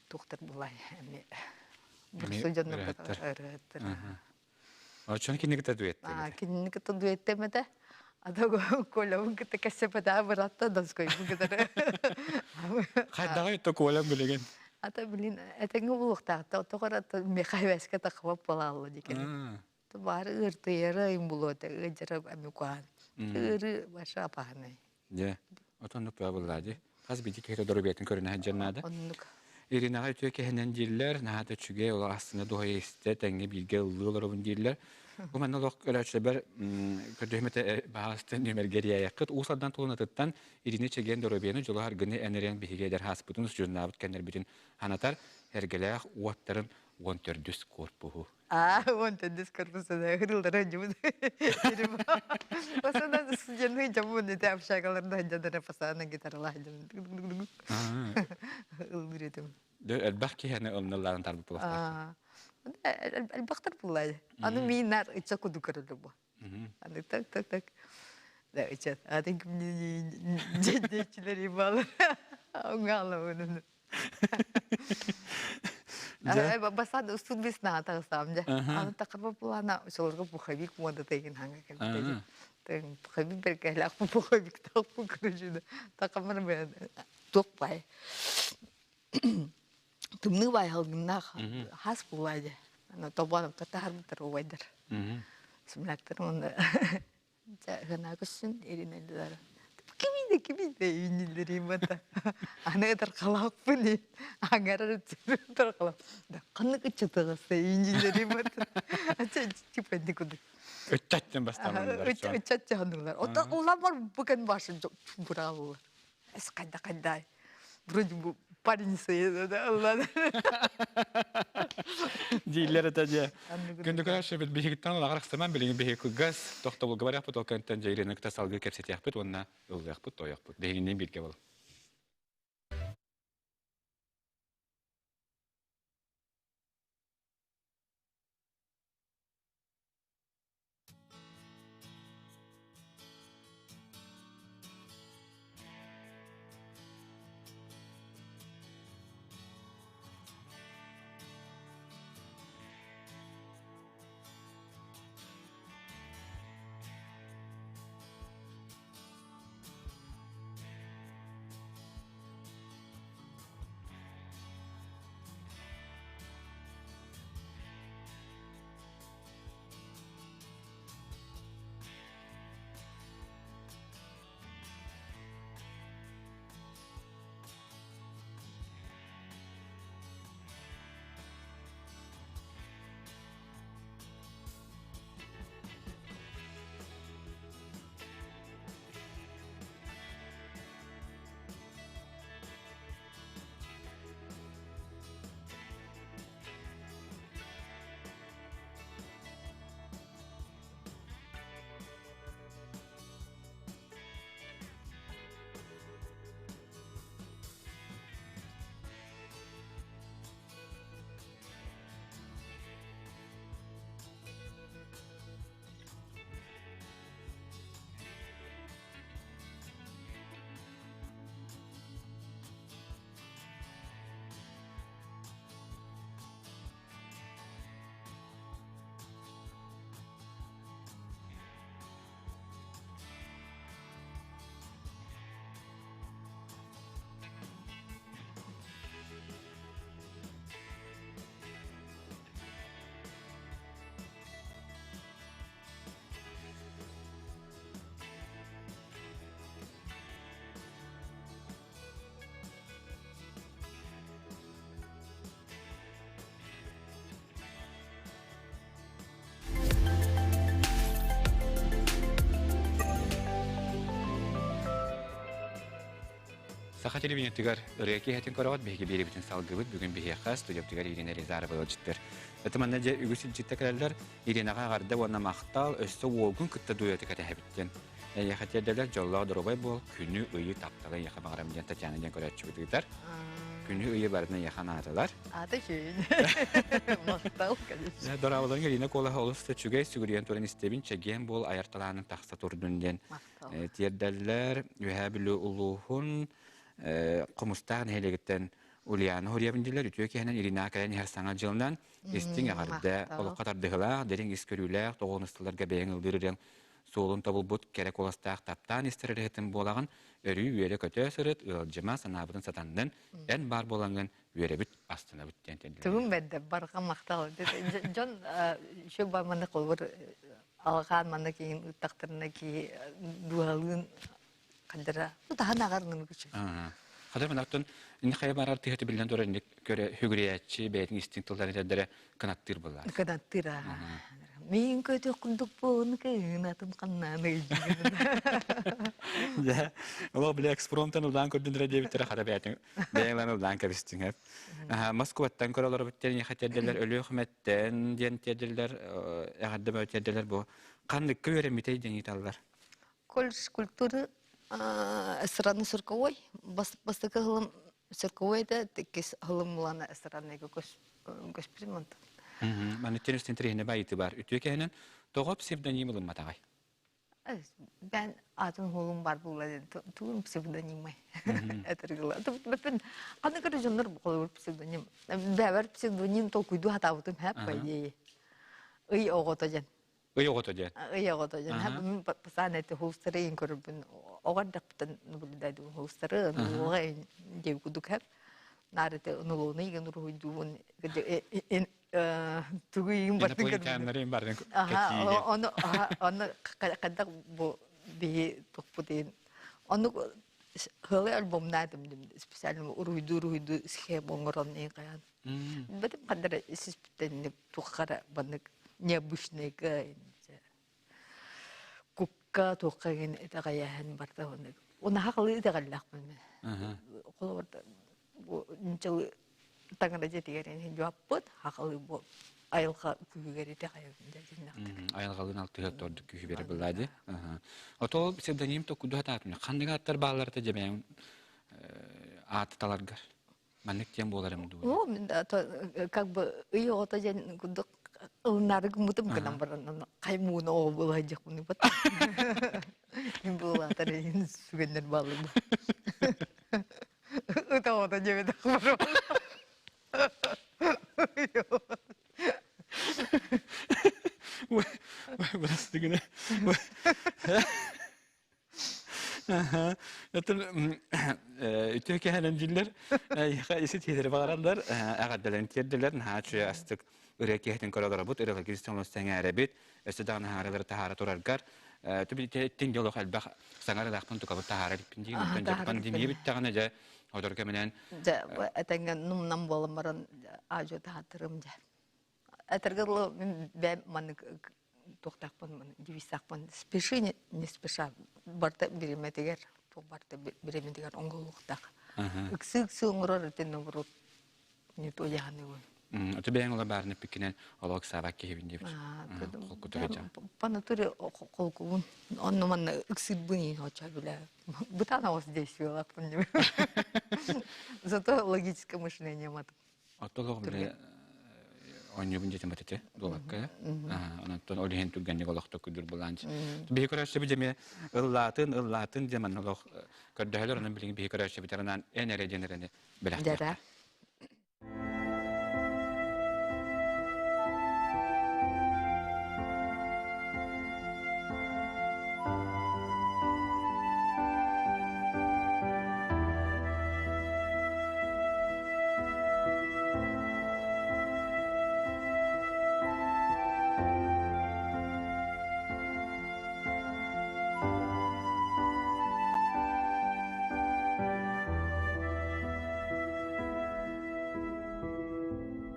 тухтар булай. Бир судьяны бетер. А чон кинегә дуэт. Кинеге то дуэттемеде. Ада колом кете кесепеда баратта данской бугыдыр. Хайдагы то колам билеген. Ата билин, этеңе булукта, тогора мехайвеска такып болалы дикен. То бар ыртыйры им булот, ыжырып амукан. Ыры баша апаны. Де. Отонук табылады. Хаз бити кете дөрбетин көрүнө хаҗаннада. Оннук. Иринага төке хенен диллер, нада чүге ул астына дохой исте тәңге билге лылырын диллер. Бу мен лок өлөчөбөр көдөмөтө баастын нөмергерия якыт усадан тулунатыттан ирине чеген дөрбени жолар гыны энерен бигедер хаспытын журнабыт кенер бүтүн ханатар хергелек уаттарын 14 корпу. Он тендес корпусына хырылдара жуму. Пасана судьяны жаму не тап шагаларда жадара пасана гитаралар жаму. Ылдырытым. Дө элбахки хана ылналарын тарбып буласта. Элбахтар булай. Аны минар ича куду көрөлү. Аны так. Да ича. Адын кимни жедечилери бал. Оңала уну. Басады суд весна тагысам же. Аны такырба булана ошолорго пуховик мода деген ханга келди. Тен пуховик беркелак пуховик так көрүжүдө. Такамыр мен токпай. Тумны бай халгыннах хас булайды. Аны тобанып татар бутар ойдар. Сымлактыр онда. Гана көсүн эринелдер. Кимиде үйнилдери мата. Аны таркалап буни. Аңарыр таркалап. Да каны кычытыгысы үйнилдери мата. Ача чипенди куду. Өттәттен бастамалар. Өттәтте ханылар. Ота уламар бүген башы буралы. Эс кайда. Вроде бы парень sayıda da Allah. Dillere taca. Günde karşı bir hikitten olarak zaman bilin bir hikgaz. Tohta bulgu var yapıt o kantan cayırını kıta salgı kepseti yapıt. Onunla yol yapıt, o yapıt. Beğeninden bilgi var. Saha televizyontigar ırıki hetin koravat bihi biri bütün salgıbıt bugün bihi khas stüdyotigar Irina Rezarova bolçuttur. Ötümanna je ügüsü jittekerler Irinaga garda wonna maqtal össü wogun kıtta duyatı katahibitten. Yahatederler jolla dorobay bol günü ıyı taptalan yaha bağram diyen Tatyana diyen koratçıbıtıgıtar. Günü ıyı barına yahan atalar. Adı şey. Maqtal kadar. Doravaların geline kola olursa çüge sügüriyen tören istebin çegen bol ayartalanın taqsa turdundan. Tiyerderler yuhabilu uluhun Qumustağın helegitten Uliyanı horiyabindiler ütüyöki henen Irina kalen her sana jılından istin yagarda olu qatar dıhla derin iskörüler toğunustılarga beyin ıldırırın solun tabulbut kerek olastaq taptan isteririhetin bolağın örü üyere kötü sırıt ılcıma sanabıdın satandın en bar bolağın üyerebüt astına bütten tendiler. Tugum bedde barqa maqtal. Jon şu bamanda qolur alğan manda keyin taqtırına ki dualın kadara. Bu daha nagarının gücü. Kadar manatın indi xaya barar tiheti bilen törenlik göre hügriyetçi beytin instinktlarını tedere kanattır bular. Kanattira. Min kötü kunduk pun kınatın kananı. Ya, o bile ekspromptan ulan kördündüre diye bitir xara beytin. Beylan ulan kabistin hep. Moskvattan koralar bitten yahatederler ölü hükümetten diyen tederler yahadım ötederler bu. Kanlık köre miteyden yitallar. Кол культуры страны сырковой, бастыкы хылым сырковой да текес хылым булана страны госпримант. Ben üstün trihine bayıtı var. Ütüke henen toğup psevdonim olun matagay. Ben atın hulum var buladı. Tuğum psevdonim mi? Etergila. Ben anı kadar jonlar bu psevdonim. Beber psevdonim to kuydu hata butum hep bayı. Iyi oğutacan. Öyle oğutacan. İyi oğutacan. Hep pasanete hostları in korbun. Oğar daktan nubulidaydı hostları. Oğay jev kuduk hep. Narete nulunu igen ruhuyduğun tuğuyum Yine bu imkanları barın onu kadar bu bir topudin onu hılı albüm nadım spesial ruhuydu şey bongoron ne kayan benim kadar sistemde tukara banık ne buşne kukka tukarin etagayahan barta onu haklı etagalak ben kolorda bu niçin tanggada tigarin jawabut haklı bu ayılga kügeri de kayın ayalgalın altı hektardı kühü beri buladı. Oto psevdonim to kudu hatatmı. Kandıga atlar bağlar da ceben atalargar. Mannek tiyem bolarım du. O как бы iyi otajan kudu narık mutum kenam baran kaymun o bulacak bunu bat. Imbola tadi sugener balı. Utawa otajan beta kubro. Burası da güne. Ütüke henen diller isi tileri bağırırlar. Ağaddaların tiyerdiler. Naçı astık. Üreki hetin koralara but. Üreki Kristiyanlı sengere bit. Östedağın haraları tahara turargar. Tabi ettin yolu halbaq. Sangara dağıtın tukabı tahara lipindi. Pandemiye bittağına ja. Odorka menen. Ja, etengen num nam bolamaran ajo tahatırım ja. Этергерло бе маны тоқтақпын дивисақпын спеши не спеша барта биреметегер то барта биреметегер оңголуқтақ икси оңрор тен оңрор не то яны ой Öte beğen ola barını pikinen olak sabak kehibin diye. Bana türü kolkuğun onu manna икси buni hoca bile bu tane o здесь yapın diyor. Зато логическое мышление мат. Atolog bile Onyu bunca tempat ete dolakka. Ondan olihen tugan yolakta kudur bulanç. Bir karşı bir cemi ıllatın zaman olak kadahlar onun bilin bir karşı bir taranan en erejenerene belahtar.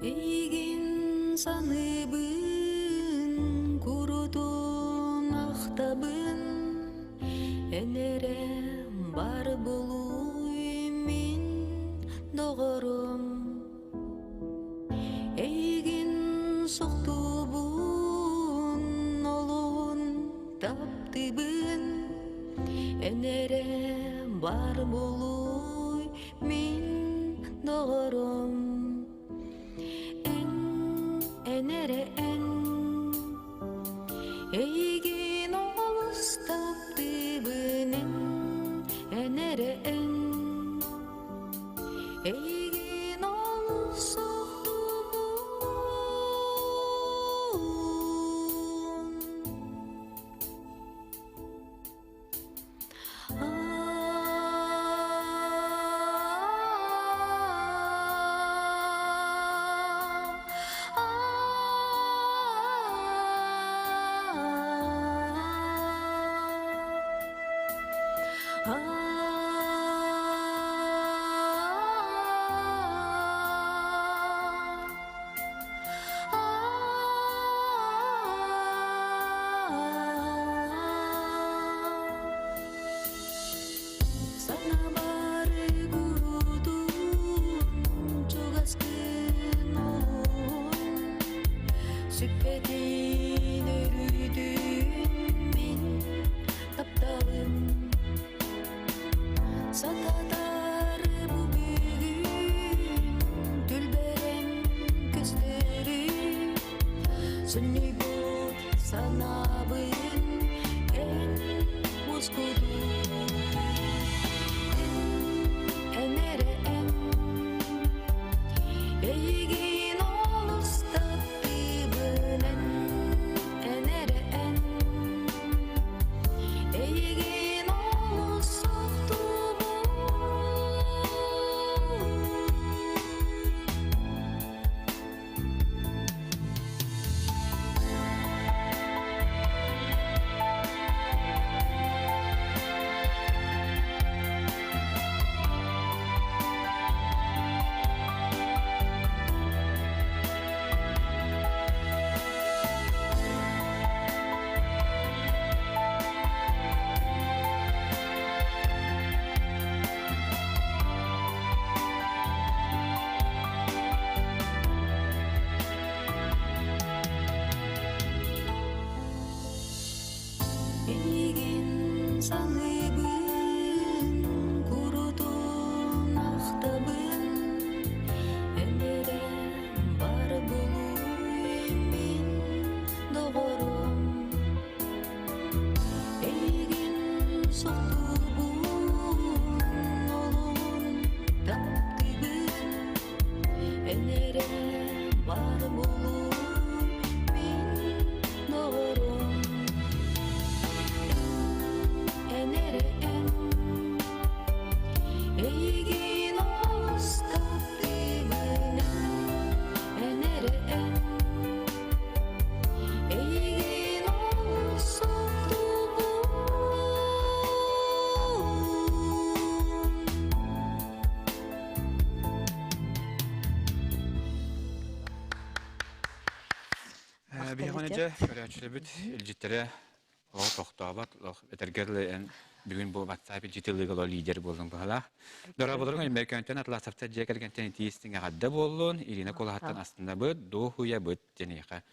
Эйген саныбын курутун актабын энере бар болуу таптыбын энере бар болуй мин догором эн энере эн эйгин олус таптыбын энере эн эйгин олус Süppetin örüdüm min taptağım Satatar bu büyün Tülberem gözleri Sünni bu sanabın En bozkudu Enere en Eygin olus tatlыбын Enere en Eygin olus soktubun Eygin sanıbın kurudun ahtabın Enere var buluy min doğurum Eygin soktubun olumun taptıbın Enere var buluy min doğurum Enere en Eygin olus tatlыбын Enere en Eygin olus soktubun Bir hanıca körәчле бит илҗиттәре о тохтабат этергерле бүгүн бу WhatsApp җитилеге лидер булдың бала. Дора булырга Американдан атласыпта җәкергән тиистиң гадда булдың. Ирина Колахаттан астында бу дохуя бит дениха.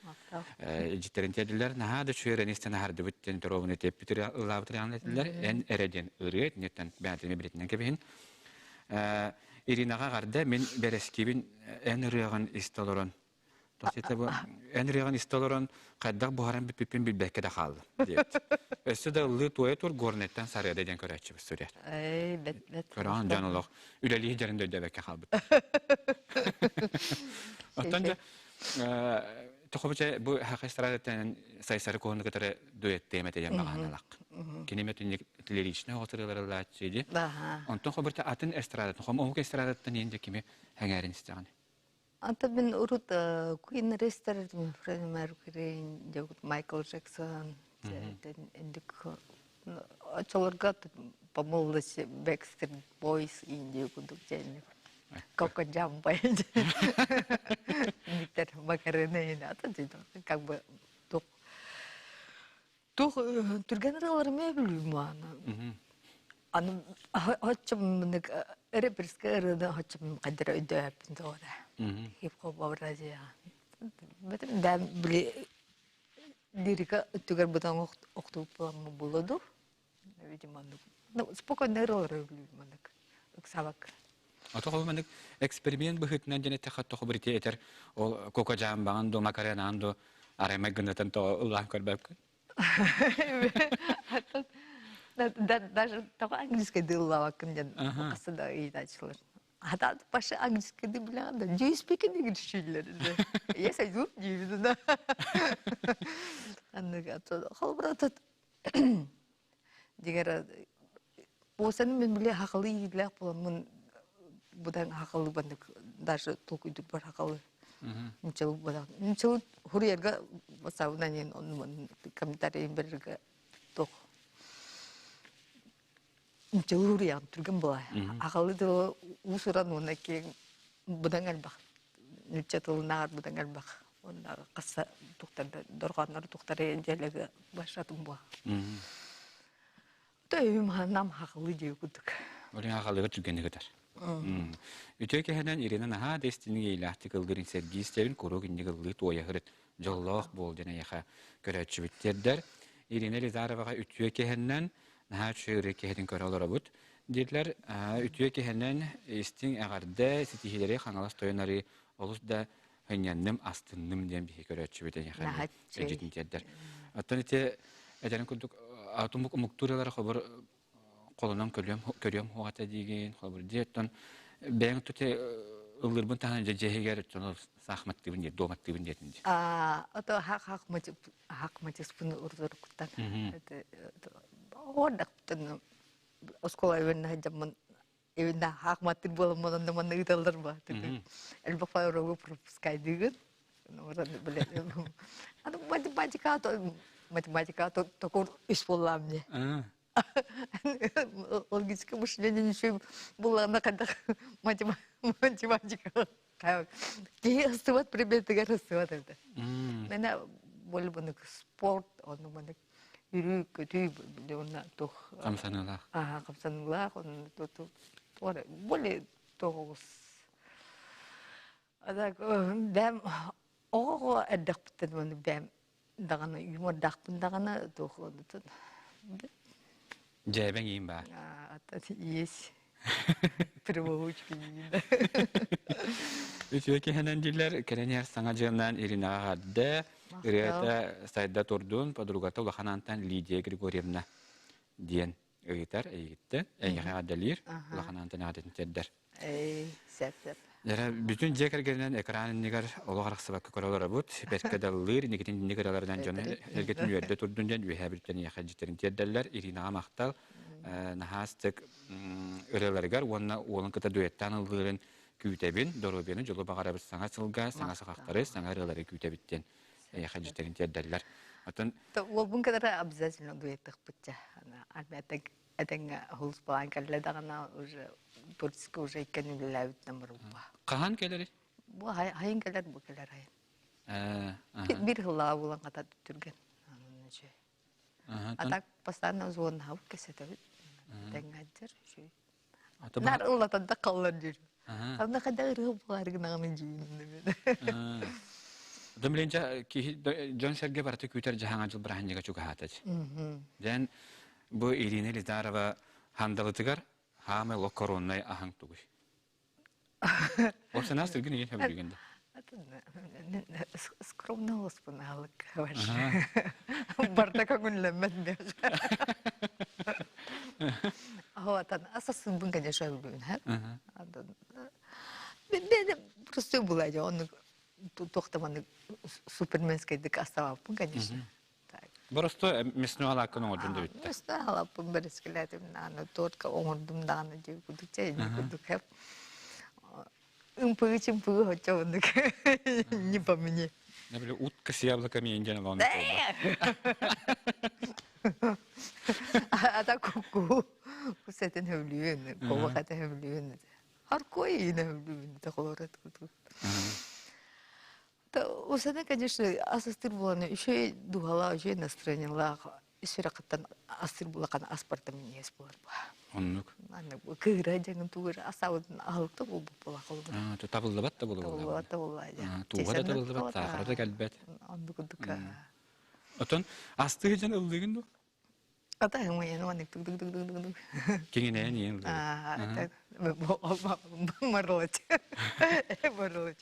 Җиттерен тәдилләр нахады шүренистен харды бит торовны теп битер лавтыранлар эн эреден үрет неттен бәтеме билетнән кебин. Иринага гарда мен берескибин эн үрегән истолорон Тосите бу энреган истолорон кайдак бухаран биппин билбекке да калды. Өсү да лы туэтур горнеттен сарыда ден көрөчү сүрөт. бет. Көрөн жанылык үлели жеринде дөбекке калбыт. Оттан тохобча бу хакыстрадатан сайсары кону кетере дуэт темете ден баганалак. Кинеметин телеричне отуралар чиди. Онтон хобурта атын эстрадат, хом ок эстрадаттан энде кими хаңарын истеган. Anta ben urut Queen Restart Freddie Mercury, Michael Jackson, indik açılırga pamulası Backstreet Boys indi kuduk cennet. Coco Jumbo. Bitter makarena ini atau tidak, как бы tuh tergantung mebel mana. Anu hocam menek reperskara hocam kadar udah pintura. Hip hop aja. Betul dan beli Дирика түгер бұдан оқтуып боламы болуду. Видимо, спокойно ролры үлімандық. Үксабак. Ото хобмандык эксперимент быхытынан жана тахат тохо брите этер ол коко жамбаган до макаренан до арема гынатын то улам көрбөп. Даже того английский дыллава кынден касада ыйдачылар. Ата башы английский ды билганда, do you speak in English чилер. Yes, I do. Дивида. Анныга то холбратат. Дигер осаны мен биле хакылы ийлек боламын. Будан хакылы бандык даже толкуйдук бар хакылы. Ничего будан. Ничего хуриерга басаунан он комментарий берге тох. Ничего хуриям турган була. Хакылы да усуран оны ке будан албак. Ничего тылнар будан албак. Онда каса туктарды дорганнар туктары энжелеге башатым була. Тойым нам хакылы деп күдүк. Олен хакылыга түгенди кетер. Үтөке хенен Ирина наха дестиниге илахты кылгырын сергистебин корогинде кылгы тоя хырыт жоллох бол жана яха көрөчүбүттердер. Ирина Лизаровага үтөке хенен наха чөйрөке хедин көрөлөр бут. Дирлер үтөке хенен истин агарды ситихилери хангалас тоянары олус да хенянным астынным дем бихи көрөчүбүтен яха эжитинтердер. Аттан ите эдерин күдүк атомук муктуралар хабар колонан көрөм хуата деген хабар диеттон бен туте ылырбын тан жегер тоно сахматтыбын де доматтыбын дедин. Ото хак спун урдур куттан. Это ордактан оскола эвенна жаман эвенна хакматтыр боламын мана ыдалдар ба. Элбафа рогу пропускай деген. Оран биле. Аны математика то кор исполнам мне. Логическое мышление ничего было на когда математика. Ты остывать предметы горостывать это. Наверное, более бы спорт, он бы юрик, ты на то. Камсанылах. Камсанылах, он то более то. А так, бэм, о, адапт, он бэм, дагана, ему адапт, дагана, то ходит. Жайбен кийин бар. Это есть. Первоучки. Үтөке хенен дилер керенер саңа жынан Ирина гадда ирета сайда турдун подругата улаханантан Лидия Григорьевна диен ыйтар ыйтты. Эйге гадалир улаханантан адеттердер. Сеп. Яра бүтүн жекергенен экранын негер ологарак сабакка көрөлөр бут. Бескадаллыр негетин негерлерден жана эргетин үйөрдө турдун ден үйһәбиттен яхаҗитерин терделлер. Ирина мактал нахастык өрелергер онна олон кыта дуэттан ылдырын күйтебин доробени жолу багарабыз саңа сылга саңа сакактары саңа өрелери күйтебиттен яхаҗитерин терделлер. Атын ол бун кадar обязательно дуэттик бутча. Ана это холс план калледагана уже турцка уже икениләүт намырба. кахан келери? Бу хайын келер бу келер хайын. Бир хыла булан ката түрген. А так постоянно звон хау кесетебит. Тәңгәдер шуй. Нар улатан да каллар дир. Анда кадәр рып булар гынагын җыйын. Дымленча ки Жон Сергей барты күтер жаһанга жыл бирәнҗегә чугатач. Дән бу Ирина Лизарова хандалытыгар хаме локороннай ахаң тугуш. Осына сыргын еген хәбилгәндә. Скромно воспоминалок вообще. Барда күңелләмәд бер. Вот, асасын бун конечно бүген, һә? Мен просто була я, он тохтаманы суперменский дик оставал, конечно. Просто мясную алакану отжунда бит. Мясную алакану берескелетим на тортка оңордум даны деп күдүче, күдүк. Пыгычым пыгы хотя он не по мне. Например, утка с яблоками индиана лон. А так ку кусетен хөвлүн, коваката хөвлүн. Аркой хөвлүн тахолорат куту. Да, усада, конечно, асастыр буланы еще дугала, еще настроение ла, еще ракатан астыр булакан аспарта мне спор. Оннук. Аны кыра жагын тугыр асабын алыкты бул булакал. То табылды бат. Табылды. Тугада табылды бат, сахарда калбет. Анды кудука. Отон асты жан ылдыгын ду. Ата хымын оны тук. Кеңенен ен. Так марлоч. Марлоч.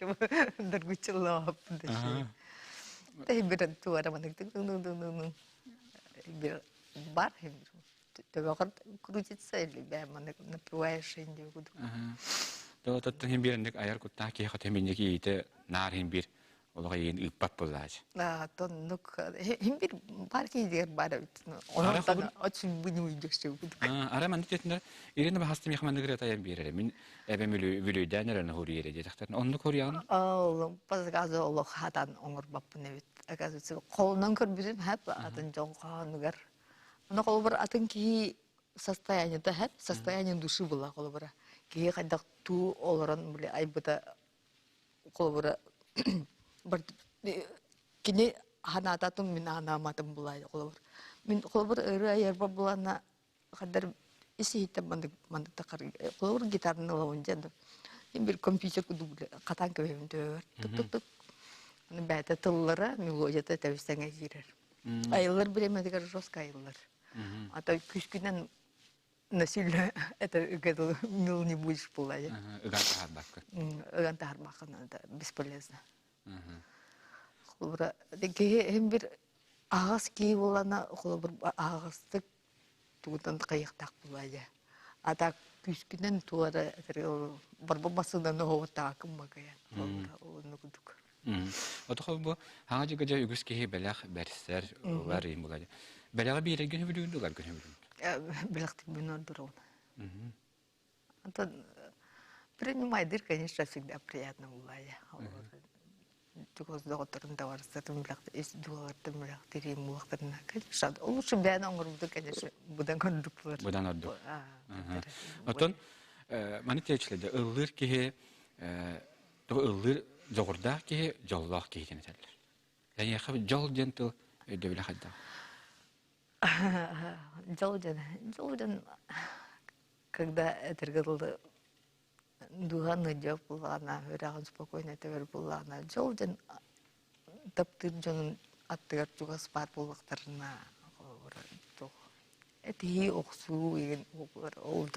Дергучлап деши. Та бир туара маны тук. Бир бар хем. Төгөр крутится или бә маны напиваешь инде буду. То тоттон хем бирендек аяр кутта ки хат хеминдеки ите нар хем бир олга ен ыппат буллааж. Тон нук хем бир бар ки дер бар бит. Оны да очень буну идеште буду. Ара ман тетнер ирен ба хастым яхман дегре таям бирере. Мин эбе мүлү данерен хуриере дектен. Онну корян. Ол пазгазы олох хатан оңор баппын эбит. Оказывается, колунан көрбүзүм хап атын жоңканугар. Аны колбур атын ки состояние да хап, состояние души була колбура. Ки кайдак ту олорон биле айбыта колбура бір кини ханататым мен анаматым булай колбур. Мен колбур ыры аярба булана кадар исихите манды такар колбур гитарны лаунжа. Мен бир компьютер кудугле катан көбөмдө. Тук Аны бәті тыллары мелодията тәуістәңе жирер. Айылар білемедігер жосқа айылар. Ата күшкінен насилие это үгәді мил не будешь бұлай. Ыган тахарбақы. Үгән тахарбақы это бесполезно. Құлбыра, hem bir ағыз кей болана, құлбыр ағыздық туғыдан қайықтақ бұлай. Ата күшкінен туары барбамасыдан оғыта ақым бағая. Оны күдік. Отохол бу хаңа жыгыжа үгүскеһи белах берсер олар им булады. Белага биреген бүлүндүлөр гөнөбүлүн. Белахты бинор дурон. Это принимает, конечно, всегда приятно бывает. Только с доктором товарищем там белахты, если доктором белахты ремулахтарна, конечно, лучше бы она умрла, конечно, будан кондуктор. Будан орду. Отон манитечледе ыллыр кеһи то ыллыр Жогорда ки жоллах ки тенетелер. Yani yaxı jol gentil ödevle hadda. Жолдан, когда это говорил, дуганы жоб булана, вераган спокойно тевер булана. Жолдан таптыр жонун аттыгар жуга спат булактарына. Это и оксу еген ол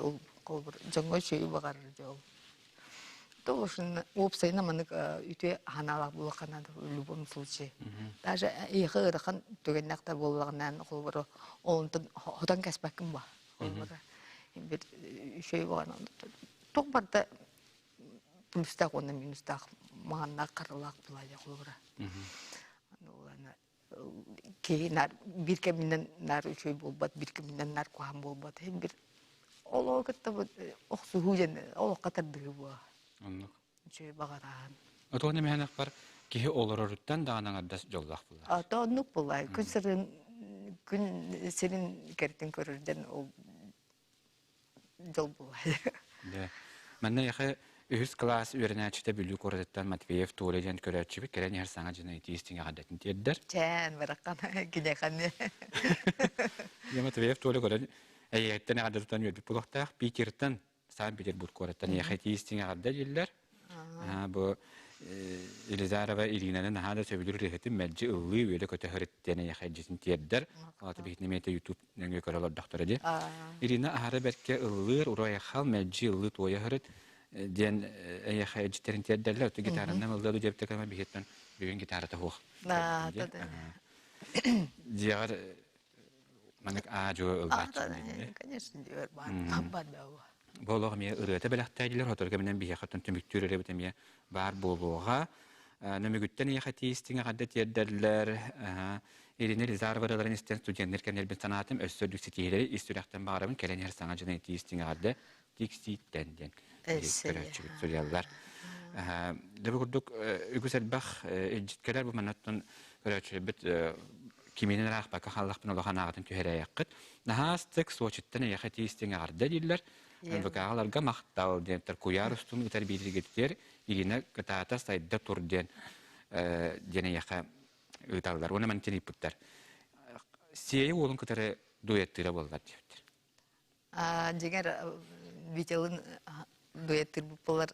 колбур жаңга шөй багар жол. Тоже опсайна манык үтө ханалак булакана в любом случае. Даже ихы рахан төгеннакта боллаганан колбур онтон ходан каспакым ба. Колбур бир шөй баган. Токбарда плюстак оны минустак мана каралак булай колбур. Аны кейнар бир кеминен нар шөй болбат, бир кеминен нар куам болбат. Бир оло кетте оксу хужен оло катардыгы бу. Anlık. Жөй багаран. Отоны механак бар кихи олороруттан дағанаңардас жоллақ бұлар. Ата онук булай. Күн серин кертин көрөрден ол жол булай. Мәнне яхы үхіс класс үйренәчіте бүлі көрдеттен Матвеев туылеген көрәтші бі керен ер саңа жына етейістіңе қадетін теддер. Чән бараққан кенеқанне. Матвеев туылы көрен әйеттен қадеттен өдіп бұлықтақ Питерден Санкт-Петербург көрәттен яхы етейістіңе қадда желдер. Бұл Елизарова Иринаны нахада сөбілір рехетін мәлжі ұлы өйлі көті хөреттені яхы жесін теддер. Алаты бекінеметі YouTube нәңге көрілер доқтыр әде. Ирина ағары бәрке ұлыр ұрай қал мәлжі ұлы тойы хөрет. Ден яхы әжіттерін теддерлер. Өті гитарынан ұлдады жепті кәліме бекеттен бүгін гитарата хоқ. Диғар мәнік ажу ұлбатшын. Конечно, диғар бар бәуі. Болуға мен ұрыты бәліқтәйділер, отырға менен бейхаттан түміктер өрі бітім бар болуға. Нөмігіттен еқі тейістіңе қадды тердерлер. Ирина Елизарова рыларын істен студенттер кәнелбен санатым өссөрдік сетейлері историяқтан бағарабын кәлен әр саңа жына тейістіңе қадды текститтен ден. Көрәтші бүт сөйлелер. Дәбі күрдік үгіз әлбақ әджіткелер бұл манаттан көрәтші бүт кеменен рақ бақы қаллақпын олған ағытын түйері аяққыт. Нахастық соғыттен еқі тейістіңе қадды дейділер. Бакаларга мақтал дентер куяр устун гитар билигеттер Ирина катата сайда турден дене яка ыталдар. Оны мен тени путтар. Сей олун катары дуэттер болгат диптер. Дегер бителин дуэттер булар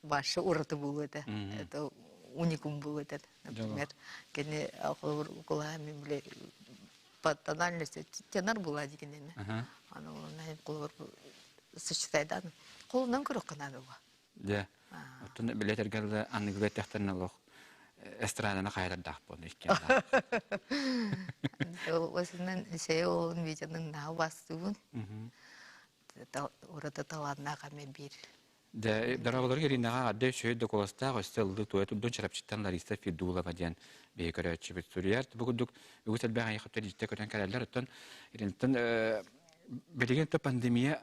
башы ураты булды. Это уникум будет это, например. Кене ахолор укулами биле патанальность тенар була дигенеме. Ага. Аны найын колор сочетайдан. Колунан көрөк канады була. Да. Оттон билетергелде анныглетехтен лох эстрадана кайрдах болду иккен. Осынан сей олын видеонын навастыбын. Ората таланна каме бир. Да, дарагалар геринага адде шөй доколаста гостелды туету дон чарапчыттан Лариса Фидулова диян бейкөрөчү бит сурияр. Бүгүндүк үгүтел бага яхыпты дитте көрөн калалар оттон иринтен билеген пандемия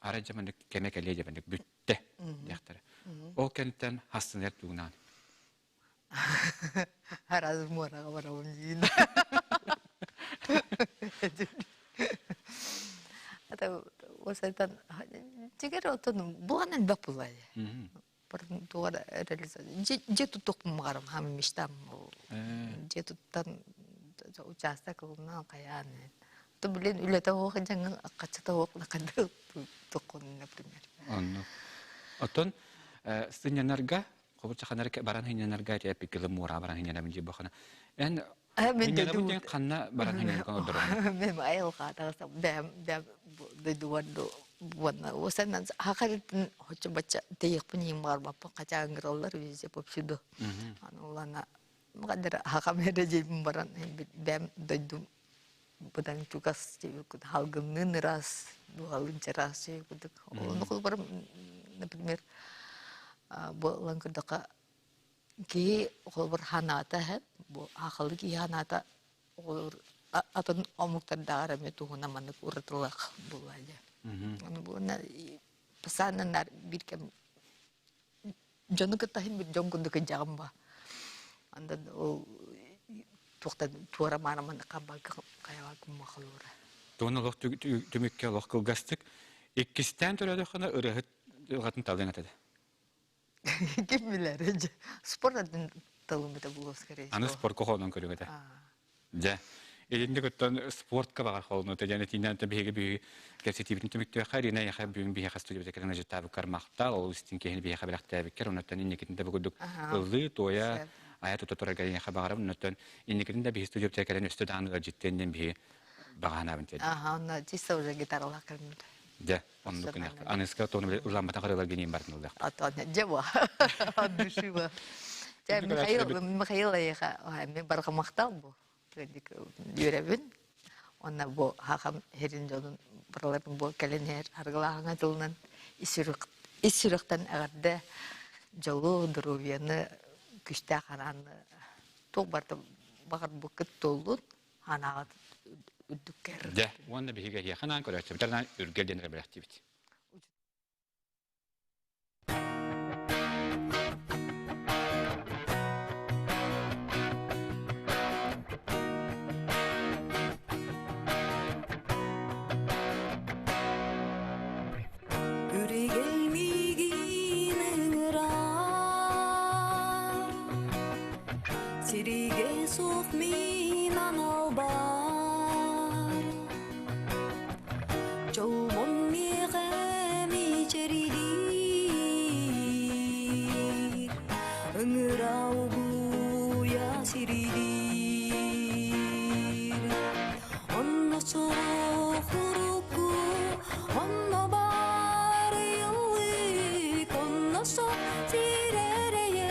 ара жамандык кемекеле жабандык бүтте дияктар. Ол кенттен хастынер тугунан. Хараз морага барабын дейін. Это осайтан тегер отон буганан бак булай. Барын тугара реализация. Же туттук мугарам хам миштам. Же туттан участок улна каян. То билен үлета ох жаңын акчата ох наканды токун, например. Анно. Оттон сынянарга кобурчаханар баран хинянарга тепикиле мура баран хинянар бинжи бахана. Эн мен де бутен канна баран хинянар конодор. Мен айыл ката бэм де дуадо вона осанан хакаритин хочо бача тейек пни марба качаңгыралар визе попсудо. Анулана мадара хакамеде жебим баран бэм дойду будан чукас чебик халгынын раз дуалынча раз чебик. Оны кул бар, например, боланкырдака ки холбор ханата һәм бу акылы ки ханата олар атын омуктарда ме тугуна маны урытылак булады. Аны буна пасаннар биркем жону кытахын бир жонгунду кыжагымба. Анда ол тукта туара мараман камбал каяга кумахылура. Тоны лох түмекке лох кылгастык. Иккистен төрөдө хана ырыгыт гатын талдан атады. Ким билер? Спорттан талым это было скорее. Аны спорт кохонон көрүгөтө. Да. Элинде көттөн спортка багар холну тежене тинден беге би кепсетибин түмүктө харина я хабын би хастыгы бекерне жата кармакта ол истинкени би хабыракта бекер онотон иннекитинде бүгүдүк ылы тоя аят тоторга я хабарым онотон иннекитинде би студия бекерне студанга життенден би багана бинте. Аны чисто уже гитаралар кырмын. Да, он дукуна. Аныска тону уламбата каралар генин бардылар. Атаны жеба. Душива. Жа Михаил яха мен барга мактал бу. Дик юребин. Онна бу хакам херин жолун барларын бу келенер аргылагына жылынан исүрөктөн агарды жолу здоровьяны күчтө караны ток барды багар бу кет толут анага үдүккер. Да, онда биге я ханан көрөчү. Битардан үргелден ребелактивити. Сириге сук мин аналбар Жолмон миге мичеридир Өңір аугуя сиридир Онно сохуруку Онно бар йылык Онно сох сирерeye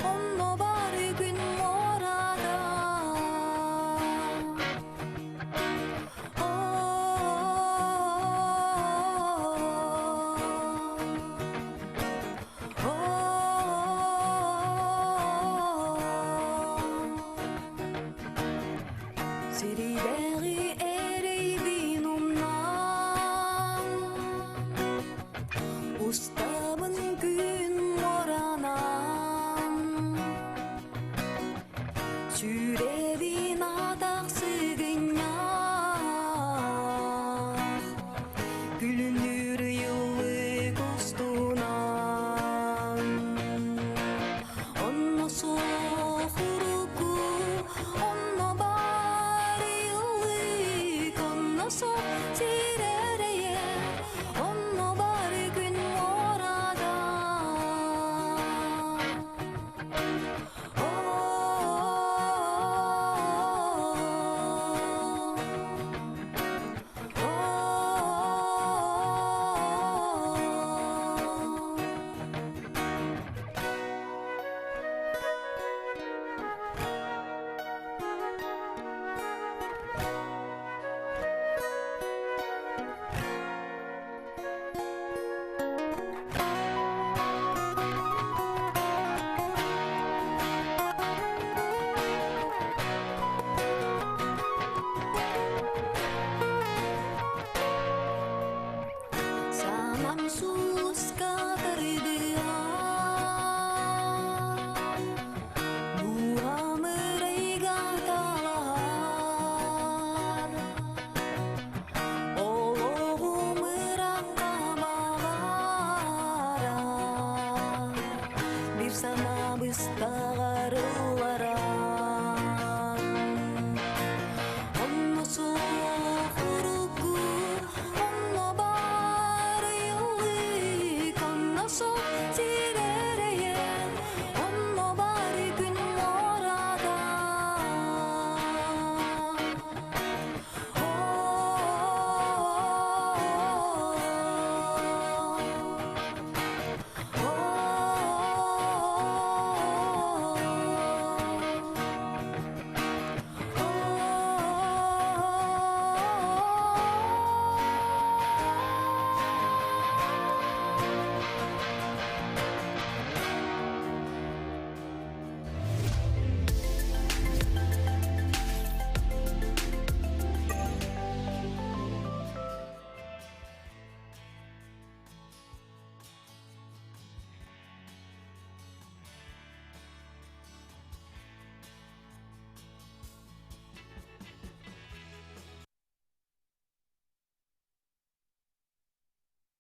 Онно бар күн морада Сиридери